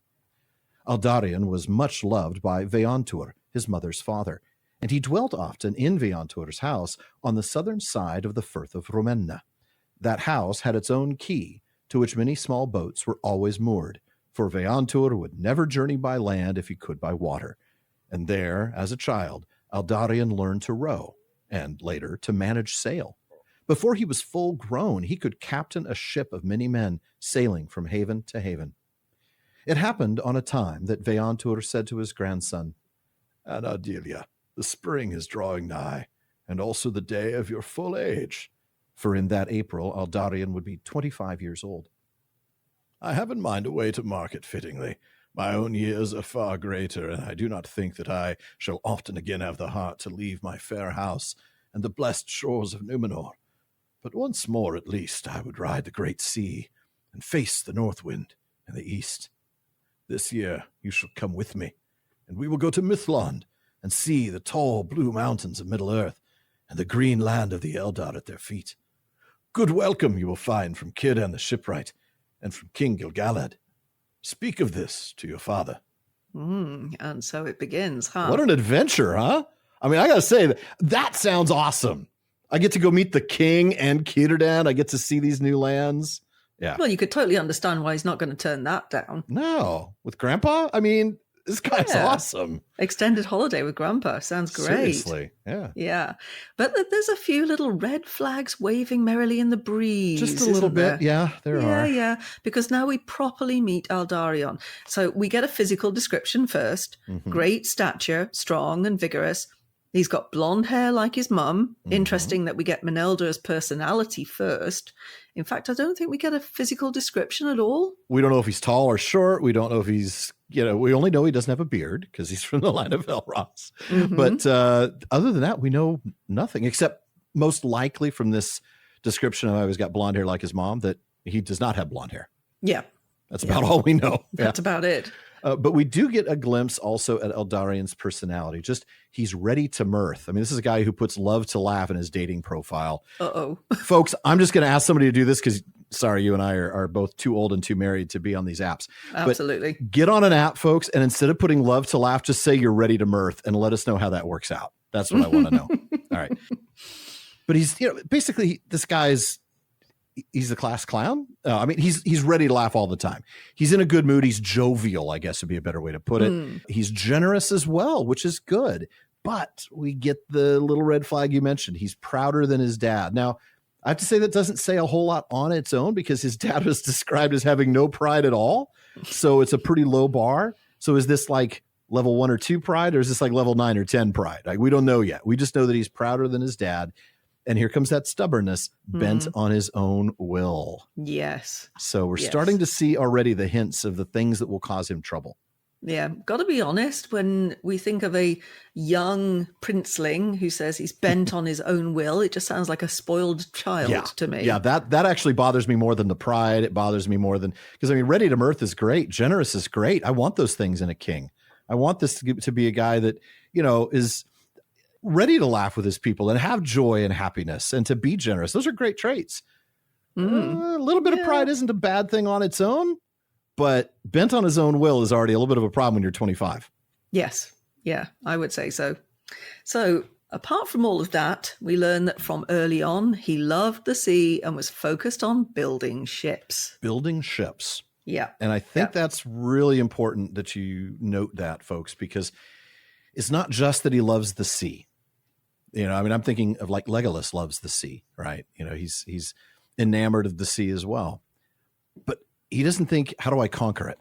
Aldarion was much loved by Vëantur, his mother's father, and he dwelt often in Vëantur's house on the southern side of the Firth of Romenna. That house had its own quay, to which many small boats were always moored, for Vëantur would never journey by land if he could by water. And there, as a child, Aldarion learned to row, and later to manage sail. Before he was full grown, he could captain a ship of many men, sailing from haven to haven. It happened on a time that Vëantur said to his grandson, "Anadelia, the spring is drawing nigh, and also the day of your full age." For in that April, Aldarion would be 25 years old. "I have in mind a way to mark it fittingly. My own years are far greater, and I do not think that I shall often again have the heart to leave my fair house and the blessed shores of Númenor. But once more, at least, I would ride the great sea and face the north wind and the east. This year you shall come with me, and we will go to Mithlond and see the tall blue mountains of Middle-earth and the green land of the Eldar at their feet. Good welcome you will find from Círdan the shipwright, and from King Gil-galad. Speak of this to your father. And so it begins, huh? What an adventure, huh? I mean, I gotta say, that sounds awesome. I get to go meet the king and Círdan. I get to see these new lands. Yeah. Well, you could totally understand why he's not going to turn that down. No, with Grandpa? I mean, this guy's awesome. Extended holiday with Grandpa. Sounds great. Seriously, yeah. Yeah. But there's a few little red flags waving merrily in the breeze. Just a little bit. Yeah, there are. Yeah. Because now we properly meet Aldarion. So we get a physical description first. Great stature, strong and vigorous. He's got blonde hair like his mum. Interesting that we get Meneldur's personality first. In fact, I don't think we get a physical description at all. We don't know if he's tall or short. We don't know if he's, we only know he doesn't have a beard because he's from the line of Elros. But other than that, we know nothing except most likely from this description of he's got blonde hair like his mom that he does not have blonde hair. Yeah. That's about all we know. That's about it. But we do get a glimpse also at Aldarion's personality. Just he's ready to mirth. I mean, this is a guy who puts love to laugh in his dating profile. Folks, I'm just going to ask somebody to do this because, sorry, you and I are both too old and too married to be on these apps. Absolutely. But get on an app, folks, and instead of putting love to laugh, just say you're ready to mirth and let us know how that works out. That's what I want to know. All right. But he's, basically this guy's, he's a class clown. I mean, he's ready to laugh all the time. He's in a good mood. He's jovial, I guess would be a better way to put it. He's generous as well, which is good. But we get the little red flag you mentioned. He's prouder than his dad. Now, I have to say that doesn't say a whole lot on its own because his dad was described as having no pride at all. So it's a pretty low bar. So is this like level 1 or 2 pride, or is this like level 9 or 10 pride? Like, we don't know yet. We just know that he's prouder than his dad. And here comes that stubbornness, bent on his own will. Yes. So we're starting to see already the hints of the things that will cause him trouble. Yeah. Got to be honest, when we think of a young princeling who says he's bent on his own will, it just sounds like a spoiled child to me. Yeah, that actually bothers me more than the pride. It bothers me more than, because I mean, ready to mirth is great. Generous is great. I want those things in a king. I want this to be a guy that, is ready to laugh with his people and have joy and happiness and to be generous. Those are great traits. A little bit of pride isn't a bad thing on its own, but bent on his own will is already a little bit of a problem when you're 25. Yes. Yeah, I would say so. So apart from all of that, we learn that from early on, he loved the sea and was focused on building ships. Building ships. Yeah. And I think that's really important that you note that, folks, because it's not just that he loves the sea. I'm thinking of like Legolas loves the sea, right? He's enamored of the sea as well, but he doesn't think, how do I conquer it?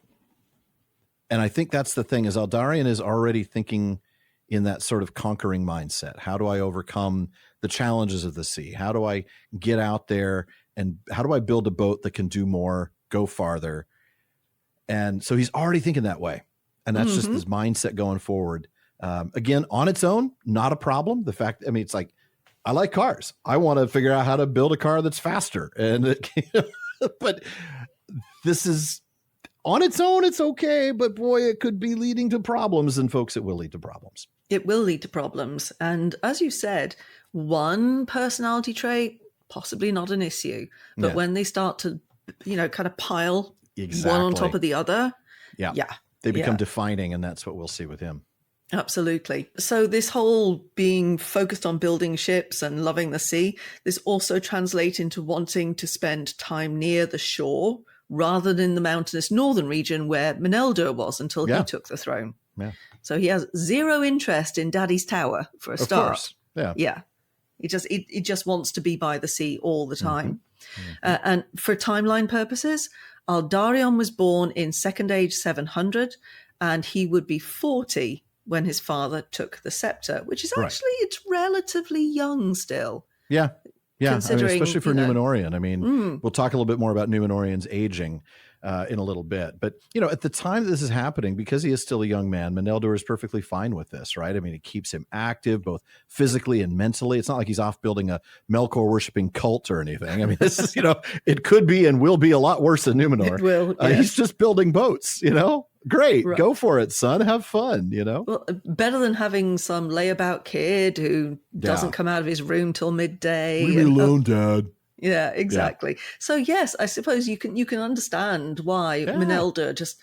And I think that's the thing, is Aldarion is already thinking in that sort of conquering mindset. How do I overcome the challenges of the sea? How do I get out there and how do I build a boat that can do more, go farther? And so he's already thinking that way. And that's just his mindset going forward. Again, on its own, not a problem. The fact, it's like, I like cars. I want to figure out how to build a car that's faster. But this is on its own, it's okay. But boy, it could be leading to problems. And folks, it will lead to problems. It will lead to problems. And as you said, one personality trait, possibly not an issue. But when they start to, kind of pile one on top of the other. Yeah. They become defining, and that's what we'll see with him. Absolutely. So this whole being focused on building ships and loving the sea, this also translates into wanting to spend time near the shore rather than the mountainous northern region where Meneldur was until he took the throne. Yeah. So he has zero interest in Daddy's Tower for a start. Of course. Yeah. He just wants to be by the sea all the time. And for timeline purposes, Aldarion was born in Second Age 700, and he would be 40 when his father took the scepter, which is actually, it's relatively young still. Yeah. Especially for Númenorian. We'll talk a little bit more about Númenorian's aging in a little bit. But, at the time this is happening, because he is still a young man, Meneldur is perfectly fine with this, right? It keeps him active, both physically and mentally. It's not like he's off building a Melkor worshipping cult or anything. This is, it could be and will be a lot worse than Númenor. It will, He's just building boats, Great. Right. Go for it, son. Have fun, Well, better than having some layabout kid who doesn't come out of his room till midday. Leave me alone, Dad. Yeah, exactly. Yeah. So yes, I suppose you can understand why Meneldur just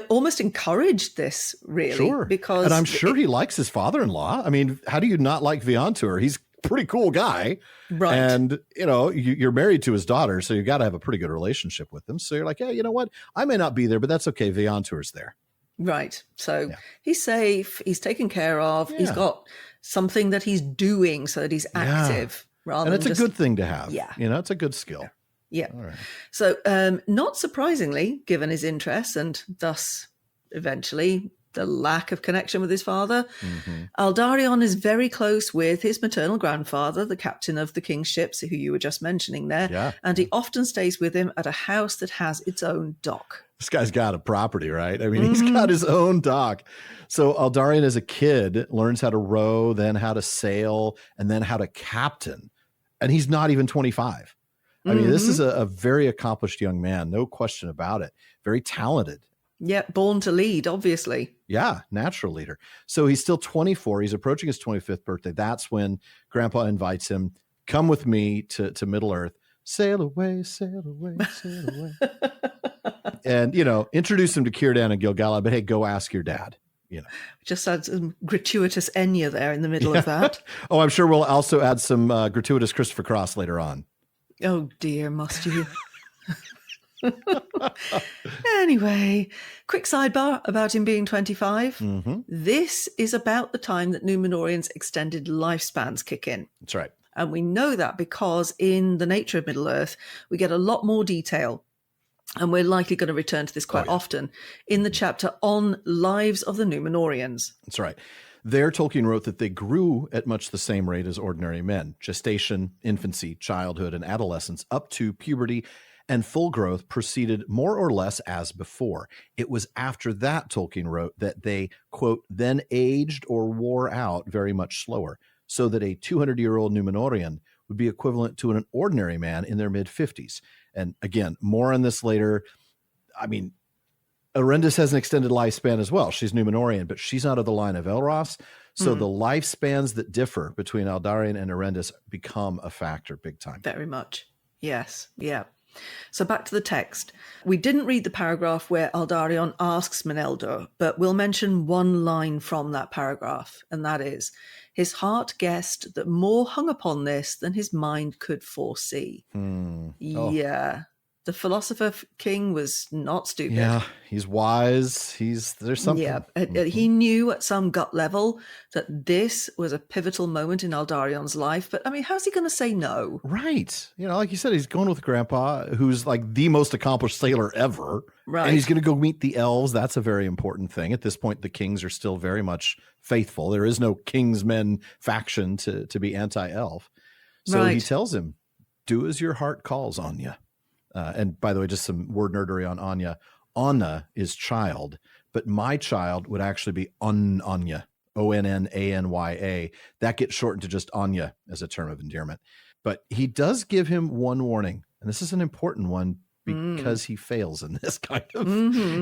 almost encouraged this, really. Sure. Because and I'm sure he likes his father-in-law. I mean, how do you not like Vëantur? He's a pretty cool guy. Right. And, you're married to his daughter, so you got to have a pretty good relationship with him. So you're like, yeah, you know what? I may not be there, but that's okay. Vëantur's there. Right. So he's safe. He's taken care of. He's got something that he's doing so that he's active. Rather and it's than a good thing to have. Yeah. It's a good skill. Yeah. All right. So not surprisingly, given his interests and thus eventually the lack of connection with his father, Aldarion is very close with his maternal grandfather, the captain of the king's ships, who you were just mentioning there. Yeah. And he often stays with him at a house that has its own dock. This guy's got a property, right? I mean, he's got his own dock. So Aldarion as a kid learns how to row, then how to sail, and then how to captain. And he's not even 25. I mean, this is a very accomplished young man, no question about it. Very talented. Yeah, born to lead, obviously. Yeah, natural leader. So he's still 24. He's approaching his 25th birthday. That's when Grandpa invites him, come with me to Middle-earth. Sail away, sail away, sail away. And, introduce him to Círdan and Gil-galad, but hey, go ask your dad. Just add some gratuitous Enya there in the middle of that. Oh, I'm sure we'll also add some gratuitous Christopher Cross later on. Oh dear, must you? Anyway, quick sidebar about him being 25. This is about the time that Númenorians' extended lifespans kick in. That's right. And we know that because in The Nature of Middle-earth, we get a lot more detail. And we're likely going to return to this quite often in the chapter on Lives of the Númenorians. That's right. There, Tolkien wrote that they grew at much the same rate as ordinary men. Gestation, infancy, childhood, and adolescence up to puberty and full growth proceeded more or less as before. It was after that, Tolkien wrote, that they, quote, then aged or wore out very much slower, so that a 200-year-old Númenorian would be equivalent to an ordinary man in their mid-50s. And again, more on this later. I mean, Erendis has an extended lifespan as well. She's Númenorian, but she's not of the line of Elros. So the lifespans that differ between Aldarion and Erendis become a factor big time. Very much. Yes. Yeah. So back to the text. We didn't read the paragraph where Aldarion asks Meneldur, but we'll mention one line from that paragraph, and that is, his heart guessed that more hung upon this than his mind could foresee. Yeah. The philosopher king was not stupid. Yeah, he's wise. There's something. Yeah, he knew at some gut level that this was a pivotal moment in Aldarion's life. But I mean, how's he going to say no? Right. Like you said, he's going with Grandpa, who's like the most accomplished sailor ever. Right. And he's going to go meet the elves. That's a very important thing. At this point, the kings are still very much faithful. There is no Kingsmen faction to be anti-elf. So he tells him, do as your heart calls, Anya. And by the way, just some word nerdery on Anya. Anna is child, but my child would actually be Anya, Onnanya. That gets shortened to just Anya as a term of endearment. But he does give him one warning, and this is an important one because he fails in this kind of.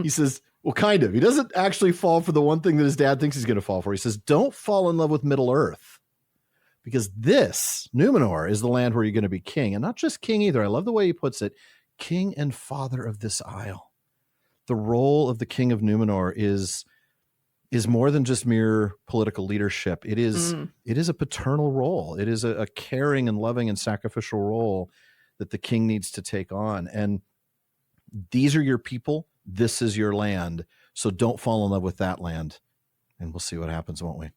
He says, well, kind of. He doesn't actually fall for the one thing that his dad thinks he's going to fall for. He says, don't fall in love with Middle-earth. Because this, Númenor, is the land where you're going to be king. And not just king either. I love the way he puts it. King and father of this isle. The role of the king of Númenor is more than just mere political leadership. It is a paternal role. It is a caring and loving and sacrificial role that the king needs to take on. And these are your people. This is your land. So don't fall in love with that land. And we'll see what happens, won't we?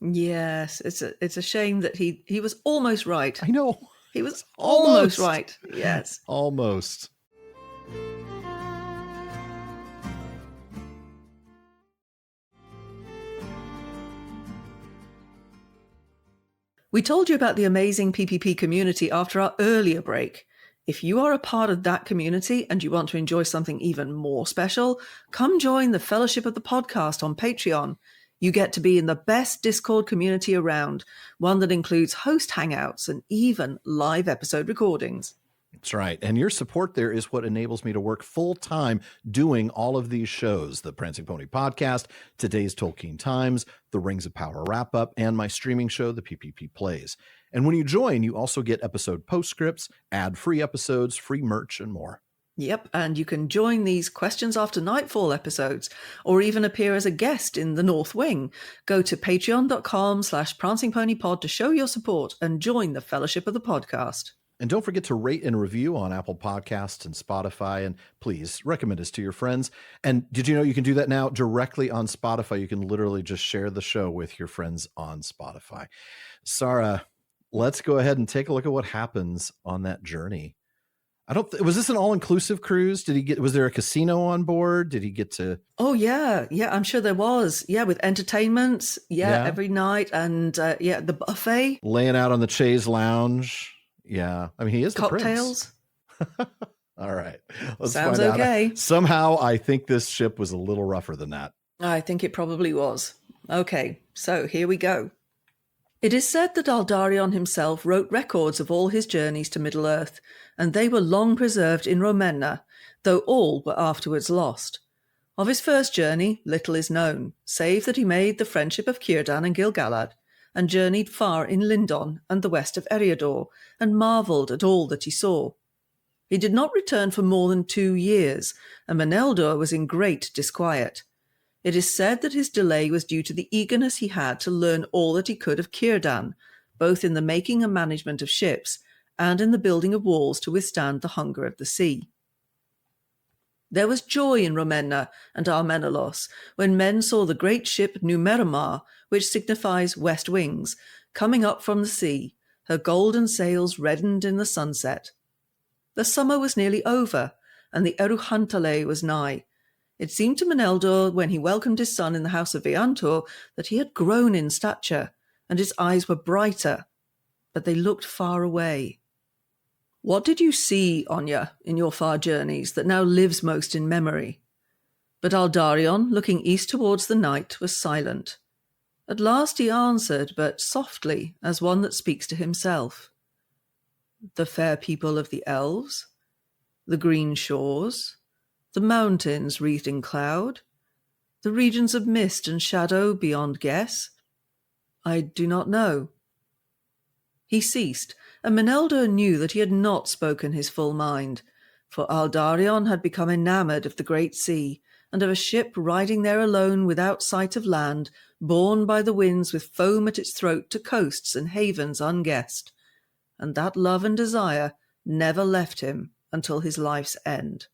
Yes, it's a shame that he was almost right. I know. He was almost right. Yes. Almost. We told you about the amazing PPP community after our earlier break. If you are a part of that community and you want to enjoy something even more special, come join the Fellowship of the Podcast on Patreon. You get to be in the best Discord community around, one that includes host hangouts and even live episode recordings. That's right. And your support there is what enables me to work full time doing all of these shows, the Prancing Pony podcast, Today's Tolkien Times, the Rings of Power wrap up, and my streaming show, the PPP Plays. And when you join, you also get episode postscripts, ad-free episodes, free merch, and more. Yep, and you can join these Questions After Nightfall episodes, or even appear as a guest in the North Wing. Go to patreon.com/prancingponypod to show your support and join the Fellowship of the Podcast. And don't forget to rate and review on Apple Podcasts and Spotify, and please recommend us to your friends. And did you know you can do that now directly on Spotify? You can literally just share the show with your friends on Spotify. Sara, let's go ahead and take a look at what happens on that journey. Was this an all-inclusive cruise? Was there a casino on board? Did he get to? Oh, yeah. Yeah, I'm sure there was. Yeah, with entertainments. Yeah. Every night. And the buffet. Laying out on the chaise lounge. Yeah. I mean, he is the prince. Cocktails. All right. Let's Sounds find okay. out. Somehow, I think this ship was a little rougher than that. I think it probably was. Okay, so here we go. It is said that Aldarion himself wrote records of all his journeys to Middle-earth, and they were long preserved in Romenna, though all were afterwards lost. Of his first journey, little is known, save that he made the friendship of Círdan and Gil-galad, and journeyed far in Lindon and the west of Eriador, and marvelled at all that he saw. He did not return for more than 2 years, and Meneldur was in great disquiet. It is said that his delay was due to the eagerness he had to learn all that he could of Círdan, both in the making and management of ships, and in the building of walls to withstand the hunger of the sea. There was joy in Romenna and Armenelos when men saw the great ship Númenor, which signifies west wings, coming up from the sea, her golden sails reddened in the sunset. The summer was nearly over, and the Eruhantale was nigh. It seemed to Meneldur, when he welcomed his son in the house of Vëantur, that he had grown in stature, and his eyes were brighter, but they looked far away. What did you see, Anya, in your far journeys that now lives most in memory? But Aldarion, looking east towards the night, was silent. At last he answered, but softly, as one that speaks to himself. The fair people of the elves, the green shores, the mountains wreathed in cloud, the regions of mist and shadow beyond guess? I do not know. He ceased, and Meneldur knew that he had not spoken his full mind, for Aldarion had become enamoured of the great sea, and of a ship riding there alone without sight of land, borne by the winds with foam at its throat to coasts and havens unguessed. And that love and desire never left him until his life's end.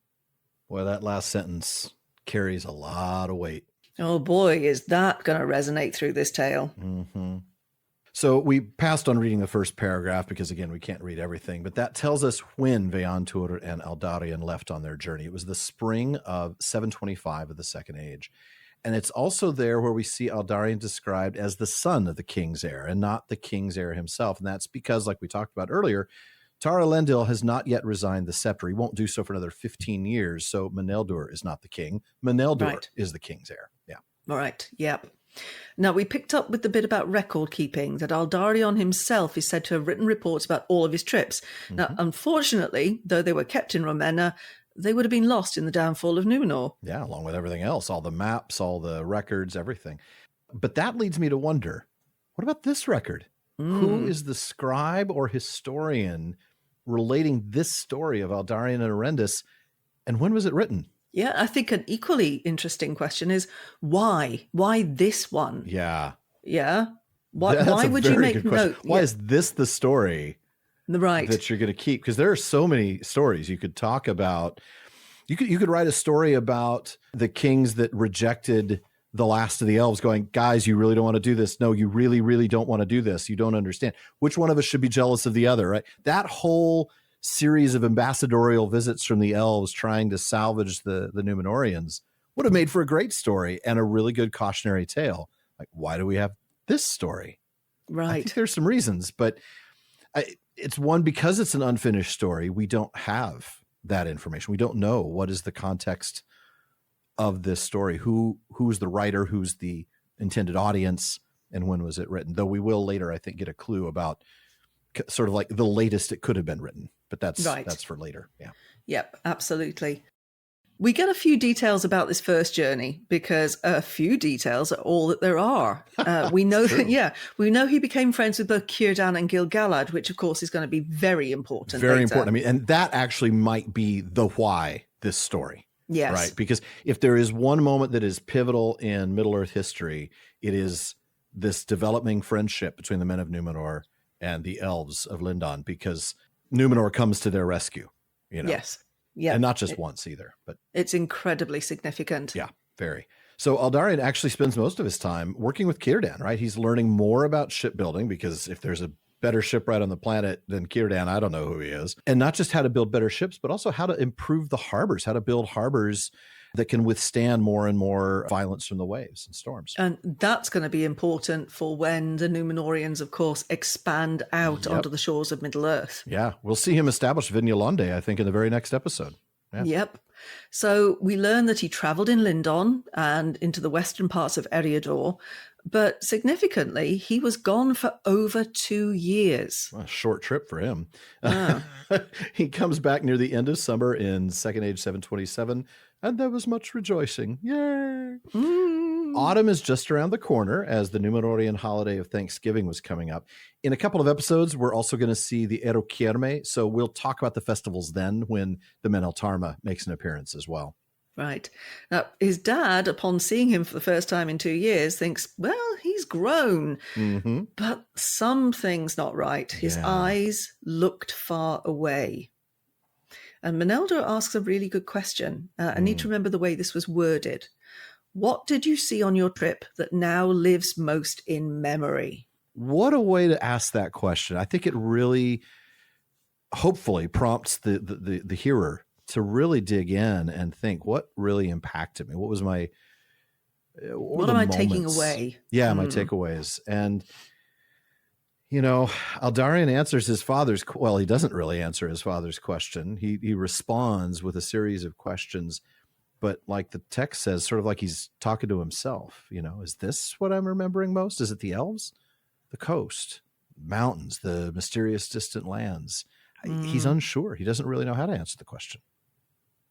Boy, that last sentence carries a lot of weight. Oh boy, is that going to resonate through this tale. Mm-hmm. So we passed on reading the first paragraph because, again, we can't read everything, but that tells us when Vëantur and Aldarion left on their journey. It was the spring of 725 of the Second Age. And it's also there where we see Aldarion described as the son of the king's heir and not the king's heir himself. And that's because, like we talked about earlier, Taurelendil has not yet resigned the scepter. He won't do so for another 15 years. So Meneldur is not the king. Meneldur is the king's heir. Yeah. All right. Yep. Now, we picked up with the bit about record keeping, that Aldarion himself is said to have written reports about all of his trips. Mm-hmm. Now, unfortunately, though they were kept in Romenna, they would have been lost in the downfall of Númenor. Yeah, along with everything else, all the maps, all the records, everything. But that leads me to wonder, what about this record? Who is the scribe or historian relating this story of Aldarion and Erendis, and when was it written? Yeah, I think an equally interesting question is why? Why this one? Yeah. Yeah. Why would you make note? Why is this the story that you're going to keep? Because there are so many stories you could talk about. You could write a story about the kings that rejected the last of the elves, going, guys, you really don't want to do this. No, you really, really don't want to do this. You don't understand. Which one of us should be jealous of the other, right? That whole series of ambassadorial visits from the elves trying to salvage the Númenorians would have made for a great story and a really good cautionary tale. Like, why do we have this story? Right. I think there's some reasons, but it's one, because it's an unfinished story, we don't have that information. We don't know what is the context of this story, who's the writer, who's the intended audience, and when was it written. Though we will later, I think, get a clue about sort of like the latest it could have been written. but that's for later. Yeah. Yep, absolutely. We get a few details about this first journey because a few details are all that there are. We know we know he became friends with both Círdan and Gil-galad, which of course is going to be very important. Very later. important. I mean, and that actually might be the why this story. Yes. Right. Because if there is one moment that is pivotal in Middle-earth history, it is this developing friendship between the men of Númenor and the elves of Lindon, because Númenor comes to their rescue, Yes. Yeah. And not just once either, but it's incredibly significant. Yeah, very. So Aldarion actually spends most of his time working with Círdan, right? He's learning more about shipbuilding, because if there's a better shipwright on the planet than Círdan, I don't know who he is. And not just how to build better ships, but also how to improve the harbors, how to build harbors that can withstand more and more violence from the waves and storms. And that's going to be important for when the Númenóreans, of course, expand out onto the shores of Middle-earth. Yeah, we'll see him establish Vignalonde, I think, in the very next episode. Yeah. Yep. So we learn that he traveled in Lindon and into the western parts of Eriador, but significantly, he was gone for over 2 years. Well, a short trip for him. He comes back near the end of summer in Second Age 727, and there was much rejoicing. Yay! Autumn is just around the corner, as the Númenorian holiday of Thanksgiving was coming up. In a couple of episodes, we're also going to see the Erokierme, so we'll talk about the festivals then when the Meneltarma makes an appearance as well. Right. Now, his dad, upon seeing him for the first time in 2 years, thinks, well, he's grown. Mm-hmm. But something's not right. His eyes looked far away. And Meneldur asks a really good question. I need to remember the way this was worded. What did you see on your trip that now lives most in memory? What a way to ask that question. I think it really, hopefully, prompts the hearer to really dig in and think, what really impacted me? What was my... What am I taking away? Yeah, my takeaways. And, Aldarion answers his father's... Well, he doesn't really answer his father's question. He responds with a series of questions, but like the text says, sort of like he's talking to himself. Is this what I'm remembering most? Is it the elves? The coast, mountains, the mysterious distant lands? He's unsure. He doesn't really know how to answer the question.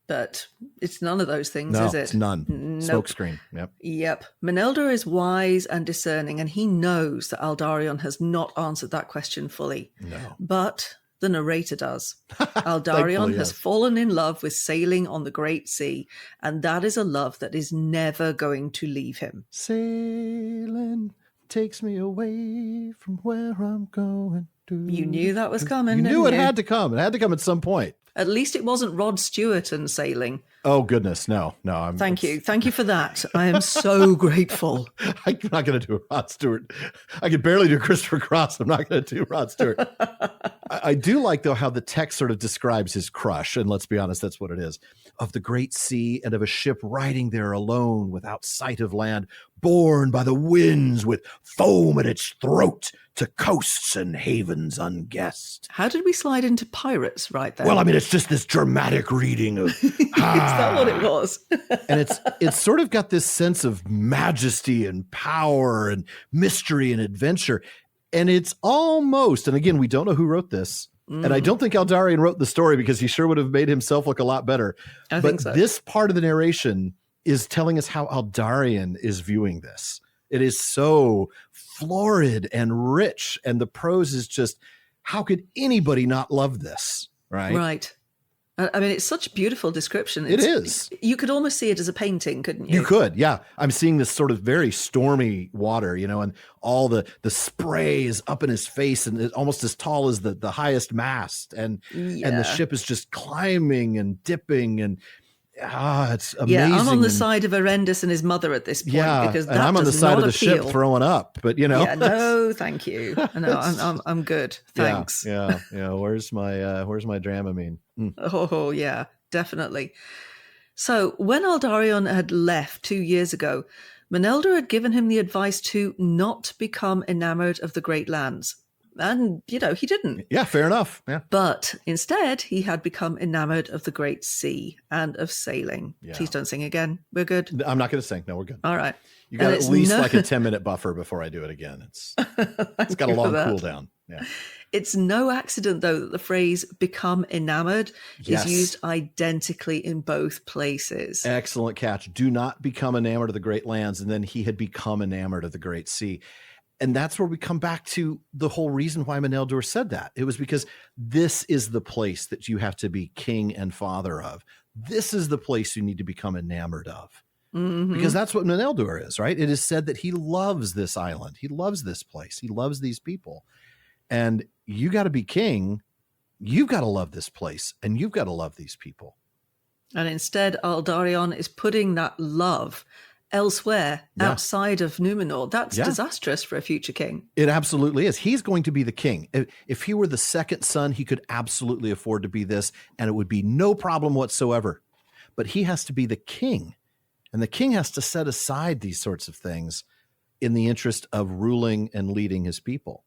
But it's none of those things, no, is it? It's none. Nope. Smokescreen. Yep. Meneldur is wise and discerning, and he knows that Aldarion has not answered that question fully. No. But the narrator does. Aldarion has fallen in love with sailing on the great sea, and that is a love that is never going to leave him. Sailing takes me away from where I'm going to. You knew that was coming. You knew it had to come. It had to come at some point. At least it wasn't Rod Stewart and sailing. Oh, goodness. No. Thank you. Thank you for that. I am so grateful. I'm not going to do Rod Stewart. I can barely do Christopher Cross. I'm not going to do Rod Stewart. I do like, though, how the text sort of describes his crush, and let's be honest, that's what it is, of the great sea and of a ship riding there alone without sight of land, borne by the winds with foam at its throat to coasts and havens unguessed. How did we slide into pirates right there? Well, I mean, it's just this dramatic reading of... Is that what it was? And it's sort of got this sense of majesty and power and mystery and adventure. And it's almost, and again, we don't know who wrote this. And I don't think Aldarion wrote the story, because he sure would have made himself look a lot better. I think so. This part of the narration is telling us how Aldarion is viewing this. It is so florid and rich, and the prose is just, how could anybody not love this? Right. I mean, it's such a beautiful description. It is. You could almost see it as a painting, couldn't you? You could, yeah. I'm seeing this sort of very stormy water, and all the spray is up in his face, and it's almost as tall as the highest mast, and the ship is just climbing and dipping, and it's amazing. Yeah, I'm on the side of Erendis and his mother at this point, because that and I'm on the side of the ship throwing up, but Yeah, no, thank you. No, I'm good. Thanks. Yeah. Where's my Dramamine? Oh, yeah, definitely. So when Aldarion had left 2 years ago, Meneldur had given him the advice to not become enamored of the great lands. And, he didn't. Yeah, fair enough. Yeah. But instead, he had become enamored of the great sea and of sailing. Yeah. Please don't sing again. We're good. I'm not going to sing. No, we're good. All right. You got at least like a 10-minute buffer before I do it again. It's got a long cool down. Yeah. It's no accident, though, that the phrase become enamored Yes. is used identically in both places. Excellent catch. Do not become enamored of the great lands. And then he had become enamored of the great sea. And that's where we come back to the whole reason why Meneldur said that. It was because this is the place that you have to be king and father of. This is the place you need to become enamored of. Because that's what Meneldur is, right? It is said that he loves this island. He loves this place. He loves these people. And you got to be king. You've got to love this place. And you've got to love these people. And instead, Aldarion is putting that love elsewhere, outside of Númenor. That's disastrous for a future king. It absolutely is. He's going to be the king. If he were the second son, he could absolutely afford to be this, and it would be no problem whatsoever. But he has to be the king. And the king has to set aside these sorts of things in the interest of ruling and leading his people.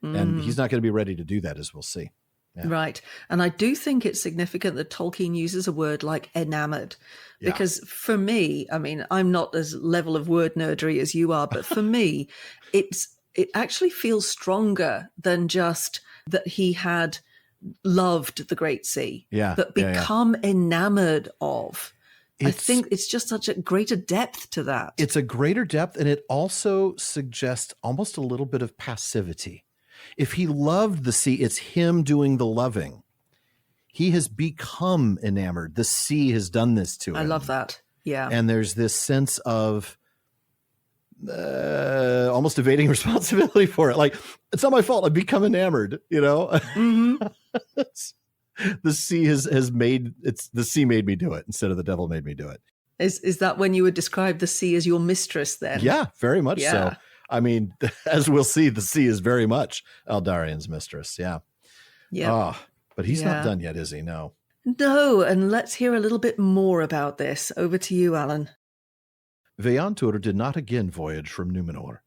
And he's not going to be ready to do that, as we'll see. Yeah. Right. And I do think it's significant that Tolkien uses a word like enamored, because for me, I mean, I'm not as level of word nerdery as you are, but for me, it actually feels stronger than just that he had loved the great sea, but become enamored of. I think it's just such a greater depth to that. It's a greater depth, and it also suggests almost a little bit of passivity. If he loved the sea, it's him doing the loving. He has become enamored. The sea has done this to him. I love that. Yeah. And there's this sense of almost evading responsibility for it. Like, it's not my fault. I've become enamored, you know? The sea the sea made me do it instead of the devil made me do it. Is that when you would describe the sea as your mistress then? Yeah, very much so. I mean, as we'll see, the sea is very much Aldarion's mistress. Yeah. Yeah. Oh, but he's not done yet, is he? No. No. And let's hear a little bit more about this. Over to you, Alan. Vëantur did not again voyage from Númenor,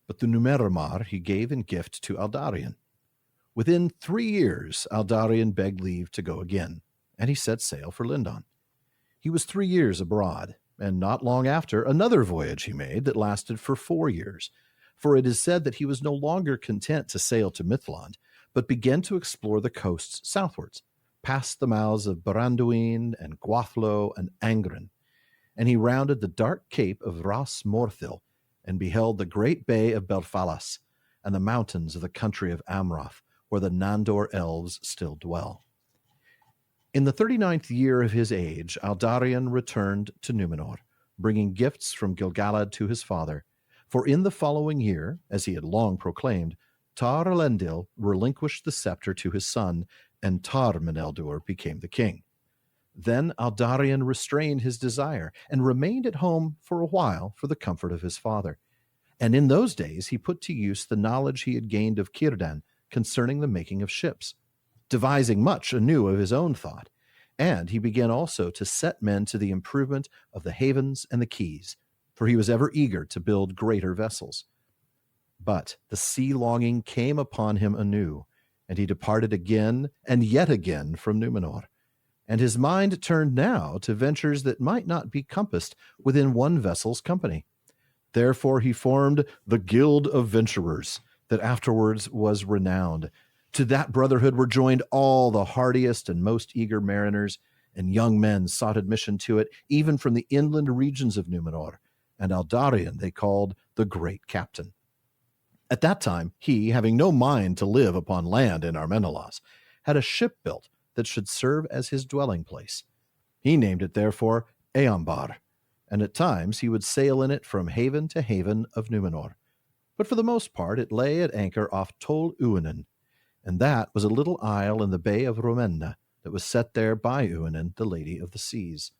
but the Númenor he gave in gift to Aldarion. Within 3 years, Aldarion begged leave to go again, and he set sail for Lindon. He was 3 years abroad, and not long after, another voyage he made that lasted for 4 years, for it is said that he was no longer content to sail to Mithlond, but began to explore the coasts southwards, past the mouths of Branduin and Gwathlo and Angren, and he rounded the dark cape of Ras Morthil, and beheld the great bay of Belfalas, and the mountains of the country of Amroth, where the Nandor elves still dwell. In the 39th year of his age, Aldarion returned to Númenor, bringing gifts from Gil-galad to his father, for in the following year, as he had long proclaimed, Tar Elendil relinquished the scepter to his son, and Tar Meneldur became the king. Then Aldarion restrained his desire, and remained at home for a while for the comfort of his father. And in those days he put to use the knowledge he had gained of Círdan concerning the making of ships, devising much anew of his own thought, and he began also to set men to the improvement of the havens and the quays, for he was ever eager to build greater vessels. But the sea-longing came upon him anew, and he departed again and yet again from Númenor, and his mind turned now to ventures that might not be compassed within one vessel's company. Therefore he formed the Guild of Venturers, that afterwards was renowned. To that brotherhood were joined all the hardiest and most eager mariners, and young men sought admission to it, even from the inland regions of Númenor, and Aldarion they called the Great Captain. At that time, he, having no mind to live upon land in Armenelas, had a ship built that should serve as his dwelling place. He named it, therefore, Eambar, and at times he would sail in it from haven to haven of Númenor. But for the most part it lay at anchor off Tol Uinen, and that was a little isle in the bay of Romenna that was set there by Uinen, the Lady of the Seas.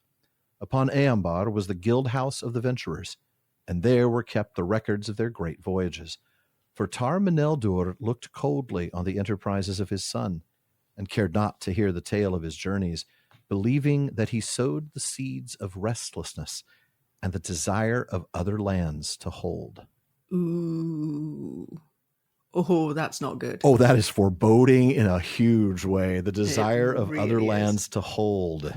Upon Eambar was the guild house of the venturers, and there were kept the records of their great voyages. For Tar Meneldur looked coldly on the enterprises of his son, and cared not to hear the tale of his journeys, believing that he sowed the seeds of restlessness and the desire of other lands to hold. Ooh. Oh, that's not good. Oh, that is foreboding in a huge way. The desire of really other is. lands to hold.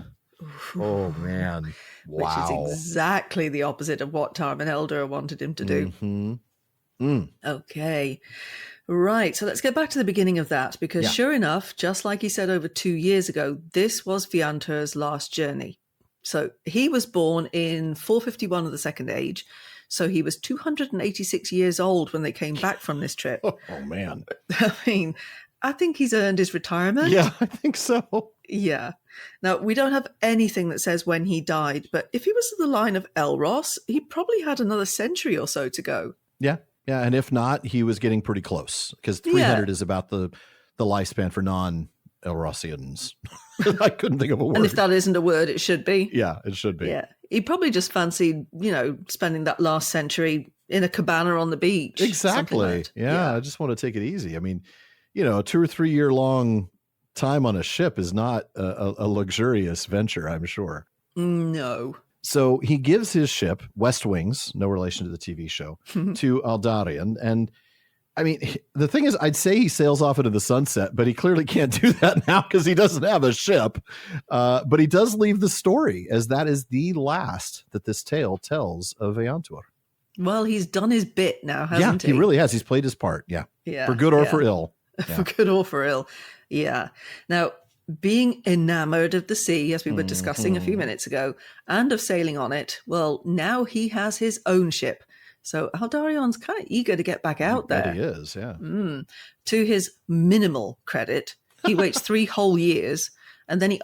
Oh, man. Wow. Which is exactly the opposite of what Tar Meneldur wanted him to do. Mm-hmm. Okay. Right. So let's get back to the beginning of that, because sure enough, just like he said over 2 years ago, this was Vëantur's last journey. So he was born in 451 of the Second Age. So he was 286 years old when they came back from this trip. Oh, man. I mean, I think he's earned his retirement. Yeah, I think so. Yeah. Now, we don't have anything that says when he died, but if he was in the line of Elros, he probably had another century or so to go. Yeah. Yeah. And if not, he was getting pretty close, because 300 is about the lifespan for non-Elrosians. I couldn't think of a word. And if that isn't a word, it should be. Yeah, it should be. Yeah. He probably just fancied, spending that last century in a cabana on the beach. Exactly. Yeah. I just want to take it easy. I mean, a 2 or 3 year long time on a ship is not a luxurious venture, I'm sure. No. So he gives his ship, West Wings, no relation to the TV show, to Aldarion. And I mean, the thing is, I'd say he sails off into the sunset, but he clearly can't do that now because he doesn't have a ship. But he does leave the story, as that is the last that this tale tells of Vëantur. Well, he's done his bit now, hasn't he? Yeah, he really has. He's played his part. Yeah. For good or for ill. Yeah. For good or for ill. Yeah. Now, being enamored of the sea, as we were discussing a few minutes ago, and of sailing on it, well, now he has his own ship. So Aldarion's kind of eager to get back out there. He is, yeah. To his minimal credit, he waits 3 whole years, and then he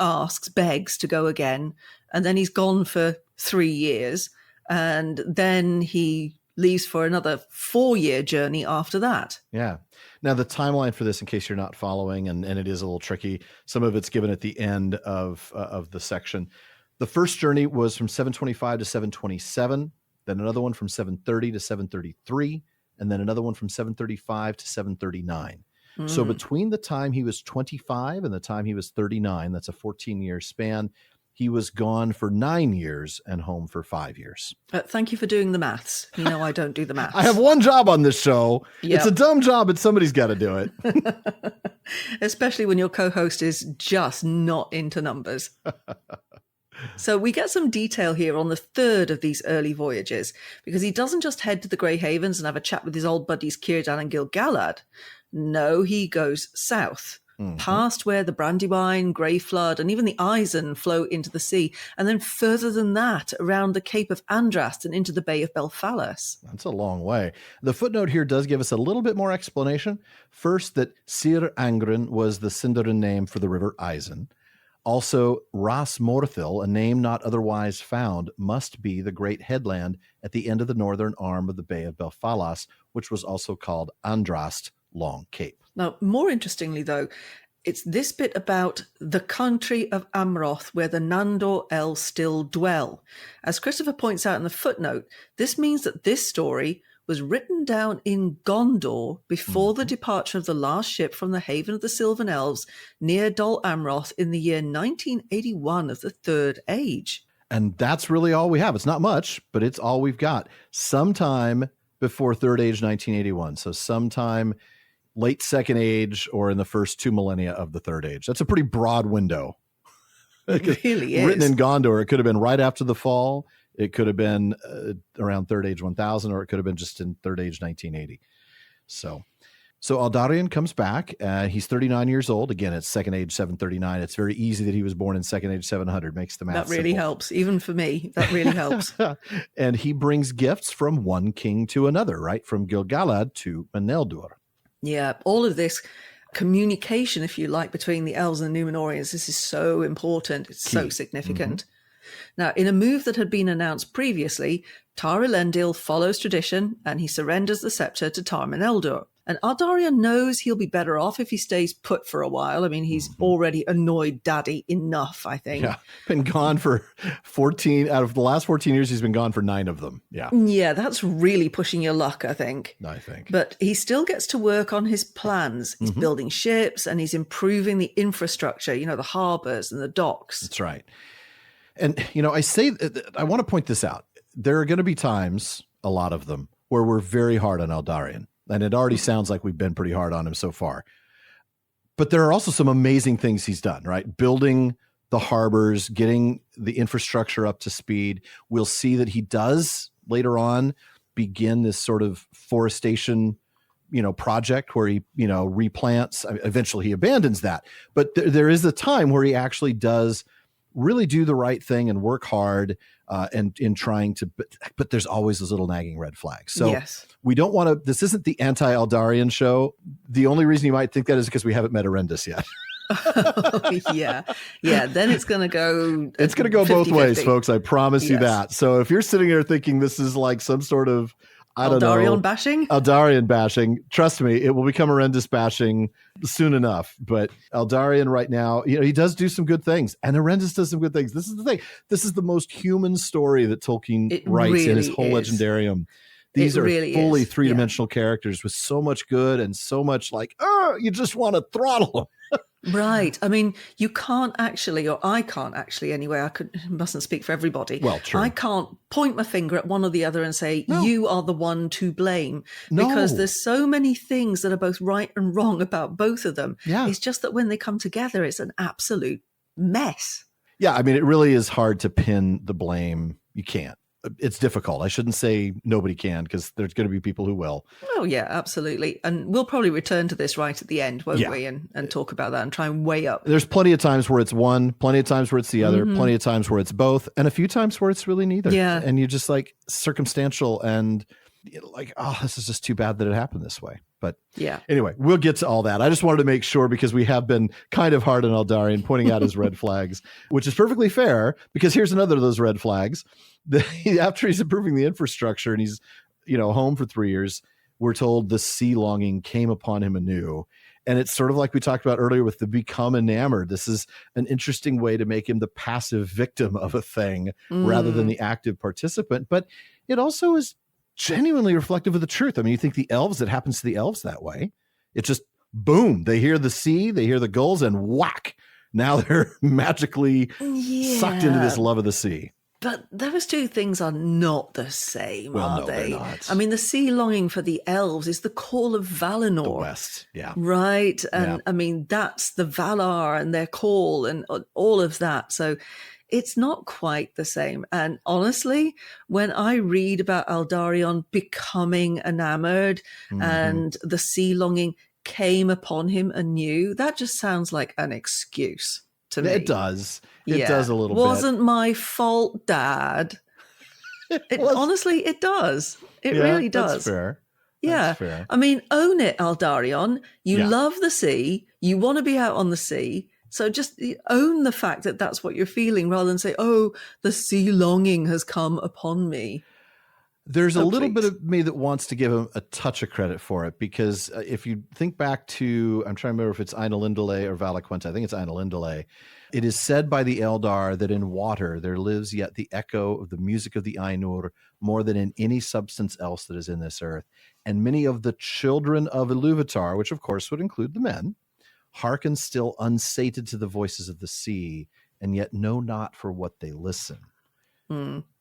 begs to go again, and then he's gone for 3 years, and then he leaves for another 4-year journey after that. Yeah. Now, the timeline for this, in case you're not following, and it is a little tricky, some of it's given at the end of the section. The first journey was from 725 to 727, then another one from 730 to 733, and then another one from 735 to 739. So between the time he was 25 and the time he was 39, that's a 14-year span, he was gone for 9 years and home for 5 years. Thank you for doing the maths. I don't do the maths. I have one job on this show. Yep. It's a dumb job, but somebody's got to do it. Especially when your co-host is just not into numbers. So we get some detail here on the third of these early voyages, because he doesn't just head to the Grey Havens and have a chat with his old buddies Círdan and Gil-galad. No, he goes south, past where the Brandywine, Grey Flood, and even the Eisen flow into the sea, and then further than that, around the Cape of Andrast and into the Bay of Belfalas. That's a long way. The footnote here does give us a little bit more explanation. First, that Sir Angren was the Sindarin name for the river Eisen. Also, Ras Morthil, a name not otherwise found, must be the great headland at the end of the northern arm of the Bay of Belfalas, which was also called Andrast, Long Cape. Now, more interestingly, though, it's this bit about the country of Amroth where the Nandor El still dwell. As Christopher points out in the footnote, this means that this story was written down in Gondor before the departure of the last ship from the Haven of the Sylvan Elves near Dol Amroth in the year 1981 of the Third Age. And that's really all we have. It's not much, but it's all we've got. Sometime before Third Age 1981. So sometime late Second Age or in the first 2 millennia of the Third Age. That's a pretty broad window. It really is. Written in Gondor, it could have been right after the fall. It could have been around Third Age 1000, or it could have been just in Third Age 1980. So Aldarion comes back. He's 39 years old. Again, it's Second Age 739. It's very easy that he was born in Second Age 700. Makes the math That really simple. helps. Even for me, that really helps. And he brings gifts from one king to another, right? From Gil-galad to Meneldur. Yeah, all of this communication, if you like, between the elves and the Númenorians, this is so important. It's so significant. Now, in a move that had been announced previously, Tar Elendil follows tradition and he surrenders the scepter to Tar Meneldur. And Aldarion knows he'll be better off if he stays put for a while. I mean, he's already annoyed Daddy enough, I think. Yeah, been gone for 14, out of the last 14 years, he's been gone for 9 of them. Yeah. Yeah, that's really pushing your luck, I think. But he still gets to work on his plans. He's building ships and he's improving the infrastructure, the harbors and the docks. That's right. And, I want to point this out. There are going to be times, a lot of them, where we're very hard on Aldarion. And it already sounds like we've been pretty hard on him so far. But there are also some amazing things he's done, right? Building the harbors, getting the infrastructure up to speed. We'll see that he does later on begin this sort of forestation, project where he, replants. Eventually he abandons that. But there is a time where he actually does really do the right thing and work hard and in trying to, but there's always those little nagging red flags. So yes. We don't want to, this isn't the anti-Aldarion show. The only reason you might think that is because we haven't met Erendis yet. yeah. Then it's going to go. It's going to go 50, both ways, 50. folks. I promise you Yes. that. So if you're sitting there thinking this is like some sort of, I don't know, Aldarion bashing, trust me, it will become Erendis bashing soon enough. But Aldarion right now, he does do some good things, and Erendis does some good things. This is the thing. This is the most human story that Tolkien writes in his whole legendarium. These are fully three-dimensional characters with so much good and so much you just want to throttle them. Right. I mean, you can't actually, or I can't actually anyway, mustn't speak for everybody. Well, true. I can't point my finger at one or the other and say, you are the one to blame. No. Because there's so many things that are both right and wrong about both of them. Yeah. It's just that when they come together, it's an absolute mess. Yeah. I mean, it really is hard to pin the blame. You can't. It's difficult. I shouldn't say nobody can, because there's going to be people who will. Oh, yeah, absolutely. And we'll probably return to this right at the end, won't we? And talk about that and try and weigh up. There's plenty of times where it's one, plenty of times where it's the other, plenty of times where it's both, and a few times where it's really neither. Yeah. And you just circumstantial and this is just too bad that it happened this way. But anyway, we'll get to all that. I just wanted to make sure, because we have been kind of hard on Aldarion, pointing out his red flags, which is perfectly fair, because here's another of those red flags. After he's improving the infrastructure and he's, home for 3 years, we're told the sea longing came upon him anew. And it's sort of like we talked about earlier with the become enamored. This is an interesting way to make him the passive victim of a thing rather than the active participant. But it also is genuinely reflective of the truth. I mean, you think the elves, it happens to the elves that way. It's just boom, they hear the sea, they hear the gulls, and whack. Now they're magically sucked into this love of the sea. But those two things are not the same, are they? They're not. I mean, the sea longing for the elves is the call of Valinor. The West, yeah. Right. And I mean, that's the Valar and their call and all of that. So it's not quite the same. And honestly, when I read about Aldarion becoming enamored and the sea longing came upon him anew, that just sounds like an excuse to me. It does. It does a little Wasn't my fault, Dad. Honestly, it does. It really does. That's fair. Yeah. That's fair. I mean, own it, Aldarion. You love the sea. You want to be out on the sea. So just own the fact that that's what you're feeling, rather than say, oh, the sea longing has come upon me. There's a little bit of me that wants to give him a touch of credit for it, because if you think back to, I'm trying to remember if it's Ainulindale or Valaquenta. I think it's Ainulindale. It is said by the Eldar that in water there lives yet the echo of the music of the Ainur more than in any substance else that is in this earth. And many of the children of Iluvatar, which of course would include the men, hearken still unsated to the voices of the sea, and yet know not for what they listen.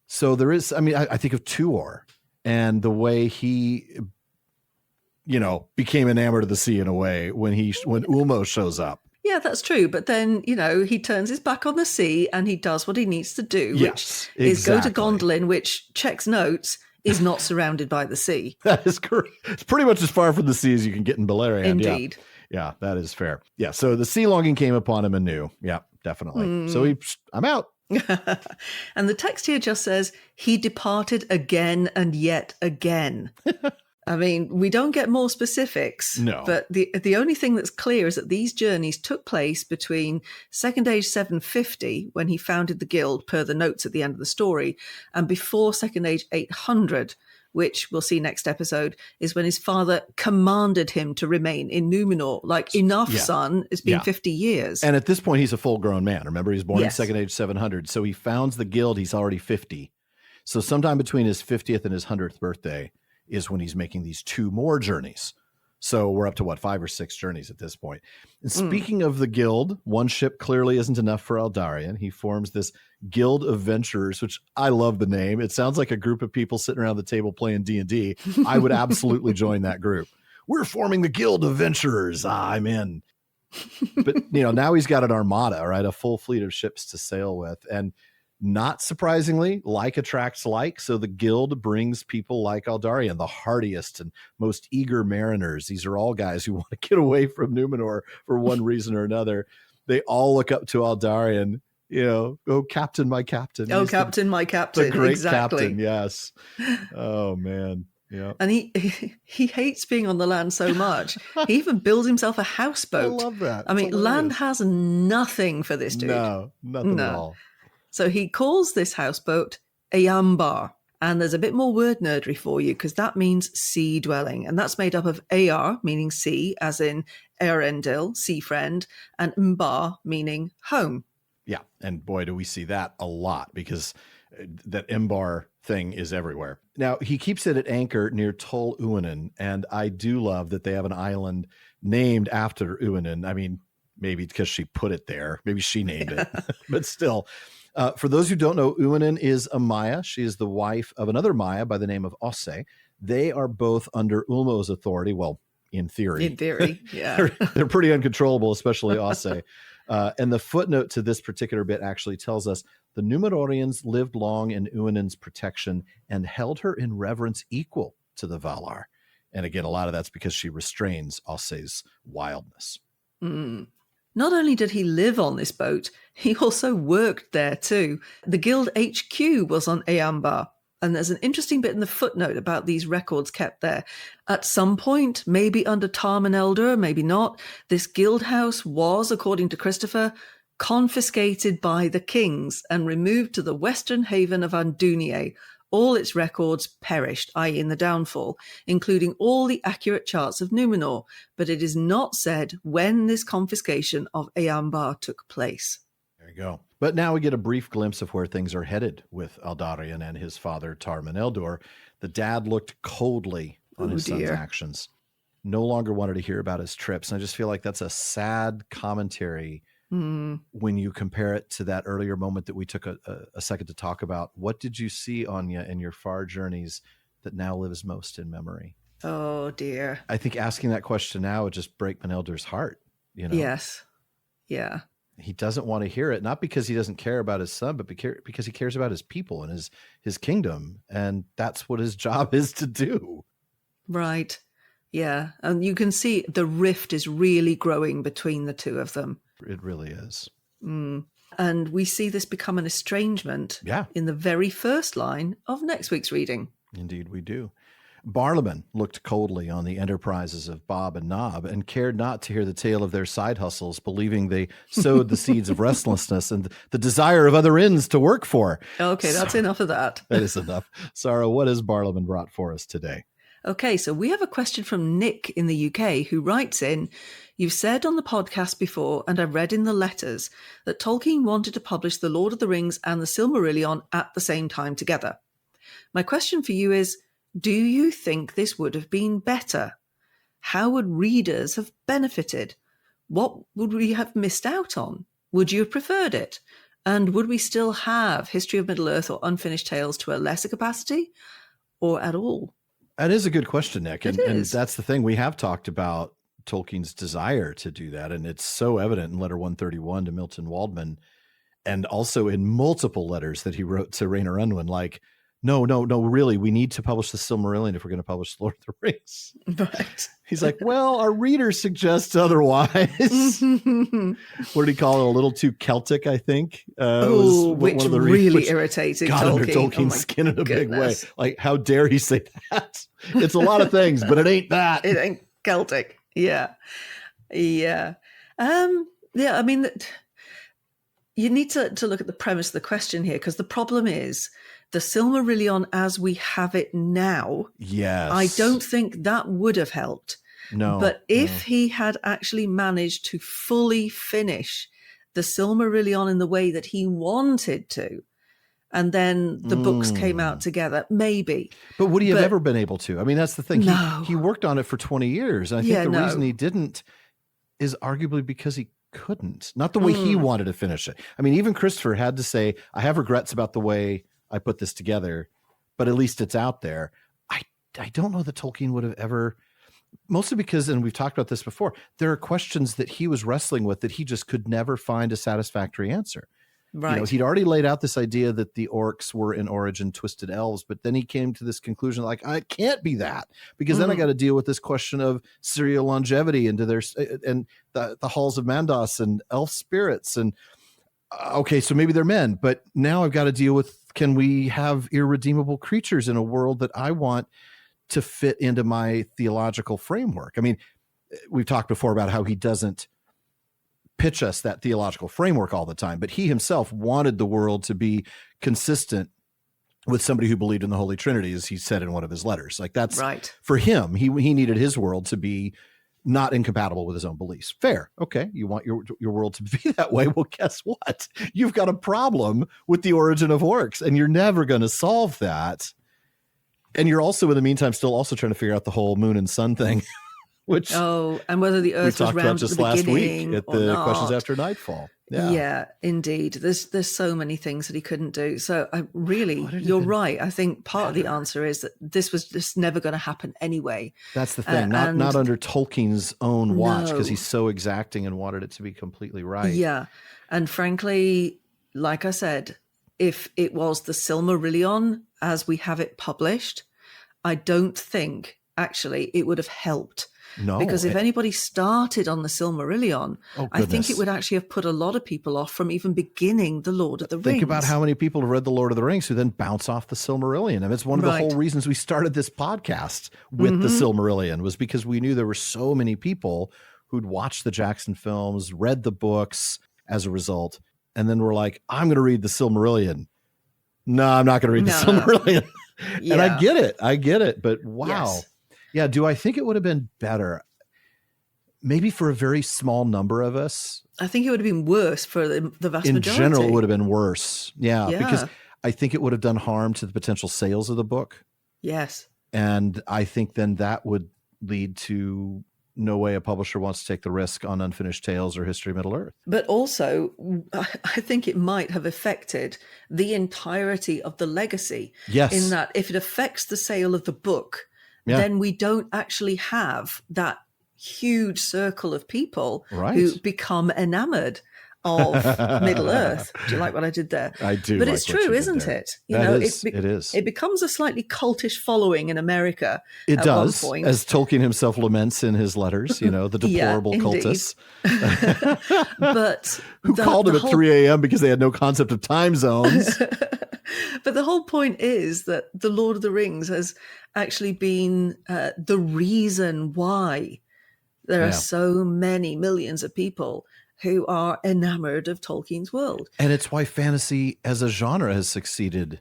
So there is, I mean, I think of Tuor and the way he, became enamored of the sea in a way when Ulmo shows up. Yeah, that's true. But then, he turns his back on the sea and he does what he needs to do, which is go to Gondolin, which checks notes, is not surrounded by the sea. That is correct. It's pretty much as far from the sea as you can get in Beleriand. Indeed. Yeah, that is fair. Yeah, so the sea longing came upon him anew. Yeah, definitely. So I'm out. And the text here just says, he departed again and yet again. I mean, we don't get more specifics. No. But the only thing that's clear is that these journeys took place between Second Age 750, when he founded the guild, per the notes at the end of the story, and before Second Age 800, which we'll see next episode, is when his father commanded him to remain in Númenor. Like, enough, son. It's been 50 years. And at this point, he's a full-grown man. Remember, he was born in Second Age 700. So he founds the guild. He's already 50. So sometime between his 50th and his 100th birthday is when he's making these 2 more journeys. So we're up to 5 or 6 journeys at this point. And speaking of the guild, one ship clearly isn't enough for Aldarion. He forms this Guild of Venturers, which I love the name. It sounds like a group of people sitting around the table playing D&D. I would absolutely join that group. We're forming the Guild of Venturers. I'm in. But, now he's got an armada, right? A full fleet of ships to sail with. And Not surprisingly, like attracts like, so the guild brings people like Aldarion, the hardiest and most eager mariners. These are all guys who want to get away from Númenor for one reason or another. They all look up to Aldarion, oh, captain, my captain. Oh, captain, my captain. The great exactly. captain, yes. Oh, man. Yeah. And he hates being on the land so much. He even builds himself a houseboat. I love that. I mean, land has nothing for this dude. No, nothing at all. So he calls this houseboat Eambar. And there's a bit more word nerdery for you because that means sea dwelling. And that's made up of Ear, meaning sea, as in Erendil, sea friend, and Mbar, meaning home. Yeah. And boy, do we see that a lot because that Mbar thing is everywhere. Now, he keeps it at anchor near Tol Uinen. And I do love that they have an island named after Uinen. I mean, maybe because she put it there. Maybe she named it. But still. For those who don't know, Uinen is a Maya. She is the wife of another Maya by the name of Osse. They are both under Ulmo's authority. Well, in theory. In theory, yeah. they're pretty uncontrollable, especially Osse. And the footnote to this particular bit actually tells us the Númenorians lived long in Uinen's protection and held her in reverence equal to the Valar. And again, a lot of that's because she restrains Osse's wildness. Mm. Not only did he live on this boat, he also worked there too. The guild HQ was on Eambar, and there's an interesting bit in the footnote about these records kept there. At some point, maybe under Meneldur, maybe not, this guild house was, according to Christopher, confiscated by the kings and removed to the western haven of Andunier. All its records perished, i.e. in the downfall, including all the accurate charts of Númenor, but it is not said when this confiscation of Eambar took place. There you go. But now we get a brief glimpse of where things are headed with Aldarion and his father, Meneldur. The dad looked coldly on his son's actions. No longer wanted to hear about his trips. And I just feel like that's a sad commentary when you compare it to that earlier moment that we took a second to talk about. What did you see, Anya, in your far journeys that now lives most in memory? Oh, dear. I think asking that question now would just break Meneldur's heart. Yes. Yeah. He doesn't want to hear it, not because he doesn't care about his son, but because he cares about his people and his kingdom. And that's what his job is to do. Right. Yeah. And you can see the rift is really growing between the two of them. It really is. And we see this become an estrangement in the very first line of next week's reading. Indeed, we do. Barlaman looked coldly on the enterprises of Bob and Nob and cared not to hear the tale of their side hustles, believing they sowed the seeds of restlessness and the desire of other inns to work for. Okay, that's enough of that. That is enough. Sara, what has Barlaman brought for us today? Okay, so we have a question from Nick in the UK who writes in, "You've said on the podcast before, and I've read in the letters, that Tolkien wanted to publish The Lord of the Rings and the Silmarillion at the same time together. My question for you is, do you think this would have been better? How would readers have benefited? What would we have missed out on? Would you have preferred it? And would we still have History of Middle-earth or Unfinished Tales to a lesser capacity, or at all?" That is a good question, Nick. And that's the thing. We have talked about Tolkien's desire to do that. And it's so evident in letter 131 to Milton Waldman, and also in multiple letters that he wrote to Rainer Unwin, like, no, really, we need to publish the Silmarillion if we're going to publish The Lord of the Rings. Right. He's like, well, our readers suggest otherwise. What did he call it? A little too Celtic, I think. Which really irritated got Tolkien. Under Tolkien's skin in a big way. goodness. Like, how dare he say that? It's a lot of things, but it ain't that. It ain't Celtic. Yeah. Yeah. I mean, you need to look at the premise of the question here, because the problem is the Silmarillion as we have it now. Yes. I don't think that would have helped. No. But if he had actually managed to fully finish the Silmarillion in the way that he wanted to, and then the books came out together, maybe. But would he have ever been able to? I mean, that's the thing. No. He worked on it for 20 years. And I think the reason he didn't is arguably because he couldn't. Not the way he wanted to finish it. I mean, even Christopher had to say, I have regrets about the way I put this together, but at least it's out there. I don't know that Tolkien would have ever, mostly because, and we've talked about this before, there are questions that he was wrestling with that he just could never find a satisfactory answer. Right. He'd already laid out this idea that the orcs were in origin twisted elves, but then he came to this conclusion, like, it can't be that, because then I got to deal with this question of serial longevity and the halls of Mandos and elf spirits. And okay, so maybe they're men, but now I've got to deal with, can we have irredeemable creatures in a world that I want to fit into my theological framework? I mean, we've talked before about how he doesn't pitch us that theological framework all the time, but he himself wanted the world to be consistent with somebody who believed in the Holy Trinity, as he said in one of his letters. Like, that's right. For him, he needed his world to be not incompatible with his own beliefs. Fair. Okay. You want your world to be that way. Well, guess what? You've got a problem with the origin of orcs, and you're never going to solve that. And you're also, in the meantime, still also trying to figure out the whole moon and sun thing. Which and whether the Earth was round at the last beginning week at or the not. Questions After Nightfall. Yeah, indeed. There's so many things that he couldn't do. So you're right. I think part of the answer is that this was just never going to happen anyway. That's the thing. Not under Tolkien's own watch, because he's so exacting and wanted it to be completely right. Yeah, and frankly, like I said, if it was the Silmarillion as we have it published, I don't think actually it would have helped. No, because if anybody started on the Silmarillion, I think it would actually have put a lot of people off from even beginning the Lord of the Rings. Think about how many people have read the Lord of the Rings who then bounce off the Silmarillion. I mean, it's one of the whole reasons we started this podcast with the Silmarillion, was because we knew there were so many people who'd watched the Jackson films, read the books as a result, and then were like, I'm going to read the Silmarillion. No, I'm not going to read the Silmarillion. And I get it. But wow. Yes. Yeah, do I think it would have been better? Maybe for a very small number of us. I think it would have been worse for the vast majority. In general, it would have been worse. Yeah, because I think it would have done harm to the potential sales of the book. Yes. And I think then that would lead to no way a publisher wants to take the risk on Unfinished Tales or History of Middle-earth. But also, I think it might have affected the entirety of the legacy. Yes. In that if it affects the sale of the book, then we don't actually have that huge circle of people who become enamored of Middle-earth. Do you like what I did there? I do. But it's true, isn't it? It is. It becomes a slightly cultish following in America. It does, as Tolkien himself laments in his letters, the deplorable cultists. But who called him at 3 a.m. because they had no concept of time zones. But the whole point is that the Lord of the Rings has actually been the reason why there are so many millions of people who are enamored of Tolkien's world. And it's why fantasy as a genre has succeeded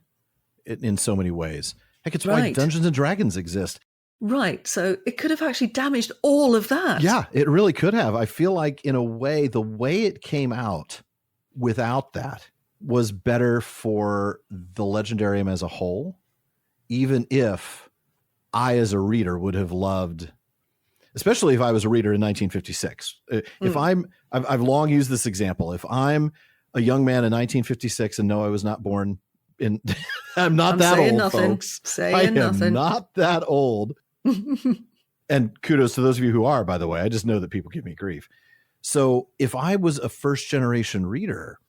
in so many ways. Heck, it's why Dungeons and Dragons exist. Right. So it could have actually damaged all of that. Yeah, it really could have. I feel like in a way, the way it came out without that was better for the legendarium as a whole, even if I, as a reader, would have loved, especially if I was a reader in 1956. If I've long used this example. If I'm a young man in 1956 and no, I was not born in, I'm that old, folks. I am not that old. And kudos to those of you who are, by the way. I just know that people give me grief. So if I was a first generation reader,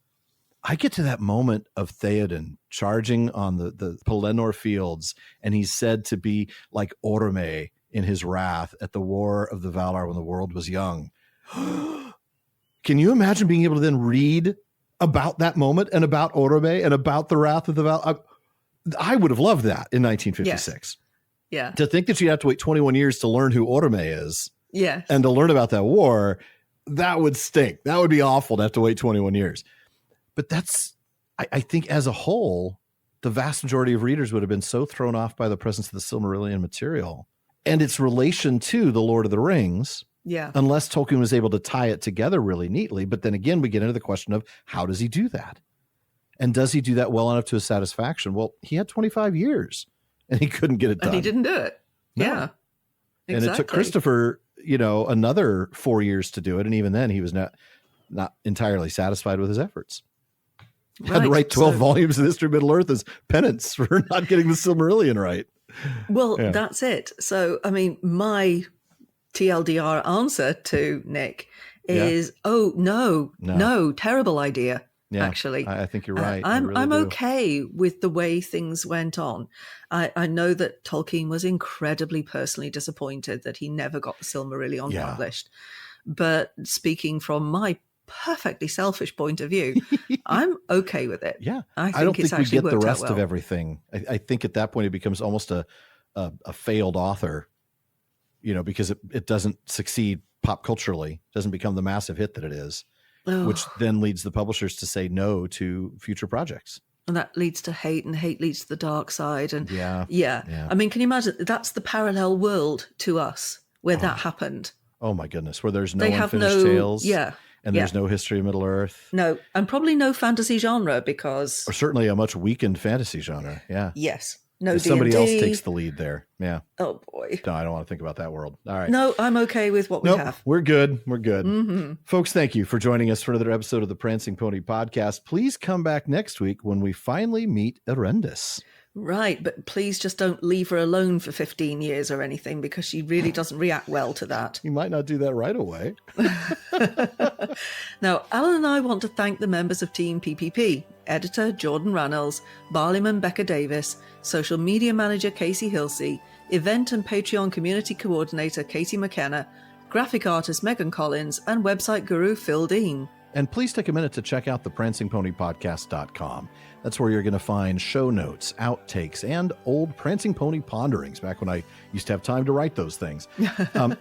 I get to that moment of Theoden charging on the Pelennor fields, and he's said to be like Orome in his wrath at the War of the Valar when the world was young. Can you imagine being able to then read about that moment and about Orome and about the wrath of the Valar? I would have loved that in 1956. Yeah. To think that you'd have to wait 21 years to learn who Orome is. Yeah. And to learn about that war, that would stink. That would be awful to have to wait 21 years. But I think as a whole, the vast majority of readers would have been so thrown off by the presence of the Silmarillion material and its relation to the Lord of the Rings. Yeah. Unless Tolkien was able to tie it together really neatly. But then again, we get into the question of how does he do that? And does he do that well enough to his satisfaction? Well, he had 25 years and he couldn't get it done. And he didn't do it. No. Yeah. Exactly. And it took Christopher, another 4 years to do it. And even then he was not entirely satisfied with his efforts. Had to write 12 volumes of History of Middle-earth as penance for not getting the Silmarillion right. Well, that's it. So, I mean, my TLDR answer to Nick is, no, terrible idea. actually. I think you're right. I'm okay with the way things went on. I know that Tolkien was incredibly personally disappointed that he never got the Silmarillion published. But speaking from my perfectly selfish point of view, I'm okay with it. Yeah. I don't think we get the rest of everything. I think at that point it becomes almost a failed author, because it doesn't succeed pop culturally, doesn't become the massive hit that it is, which then leads the publishers to say no to future projects. And that leads to hate, and hate leads to the dark side. And yeah. I mean, can you imagine? That's the parallel world to us where that happened. Oh my goodness, where there's no unfinished tales. And there's no history of Middle-earth. No, and probably no fantasy genre because... Or certainly a much weakened fantasy genre, yeah. Yes. No D&D. Somebody else takes the lead there, yeah. Oh, boy. No, I don't want to think about that world. All right. No, I'm okay with what we have. We're good. We're good. Mm-hmm. Folks, thank you for joining us for another episode of the Prancing Pony Podcast. Please come back next week when we finally meet Erendis. Right, but please just don't leave her alone for 15 years or anything because she really doesn't react well to that. You might not do that right away. Now, Alan and I want to thank the members of Team PPP, editor Jordan Rannells, Barleyman Becca Davis, social media manager Casey Hilsey, event and Patreon community coordinator Katie McKenna, graphic artist Megan Collins, and website guru Phil Dean. And please take a minute to check out the prancingponypodcast.com. That's where you're going to find show notes, outtakes, and old Prancing Pony ponderings, back when I used to have time to write those things.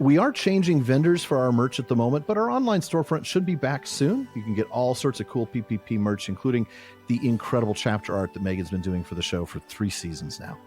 We are changing vendors for our merch at the moment, but our online storefront should be back soon. You can get all sorts of cool PPP merch, including the incredible chapter art that Megan's been doing for the show for 3 seasons now.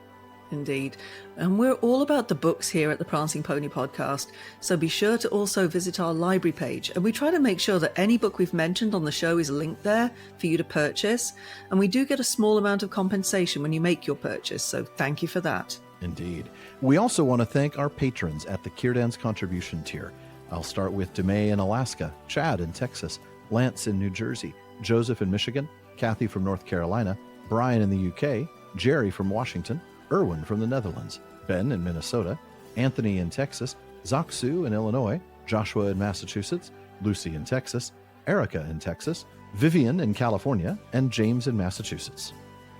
Indeed. And we're all about the books here at the Prancing Pony Podcast, so be sure to also visit our library page. And we try to make sure that any book we've mentioned on the show is linked there for you to purchase. And we do get a small amount of compensation when you make your purchase, so thank you for that. Indeed. We also want to thank our patrons at the Kierdan's contribution tier. I'll start with Demay in Alaska, Chad in Texas, Lance in New Jersey, Joseph in Michigan, Kathy from North Carolina, Brian in the UK, Jerry from Washington, Erwin from the Netherlands, Ben in Minnesota, Anthony in Texas, Zaksu in Illinois, Joshua in Massachusetts, Lucy in Texas, Erica in Texas, Vivian in California, and James in Massachusetts.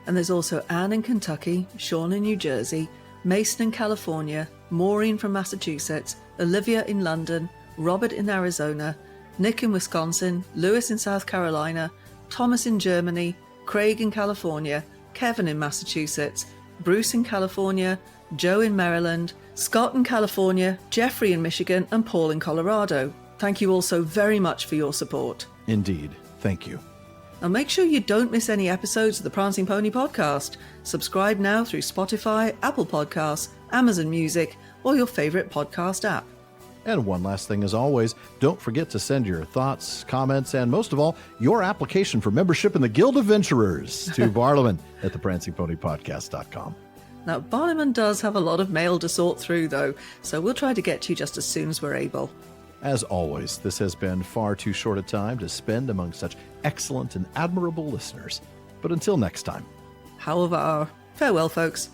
And there's also Anne in Kentucky, Sean in New Jersey, Mason in California, Maureen from Massachusetts, Olivia in London, Robert in Arizona, Nick in Wisconsin, Lewis in South Carolina, Thomas in Germany, Craig in California, Kevin in Massachusetts, Bruce in California, Joe in Maryland, Scott in California, Jeffrey in Michigan, and Paul in Colorado. Thank you all so very much for your support. Indeed. Thank you. And make sure you don't miss any episodes of the Prancing Pony Podcast. Subscribe now through Spotify, Apple Podcasts, Amazon Music, or your favorite podcast app. And one last thing, as always, don't forget to send your thoughts, comments, and most of all, your application for membership in the Guild of Venturers to Barliman at theprancingponypodcast.com. Now, Barliman does have a lot of mail to sort through, though, so we'll try to get to you just as soon as we're able. As always, this has been far too short a time to spend among such excellent and admirable listeners. But until next time. How farewell, folks.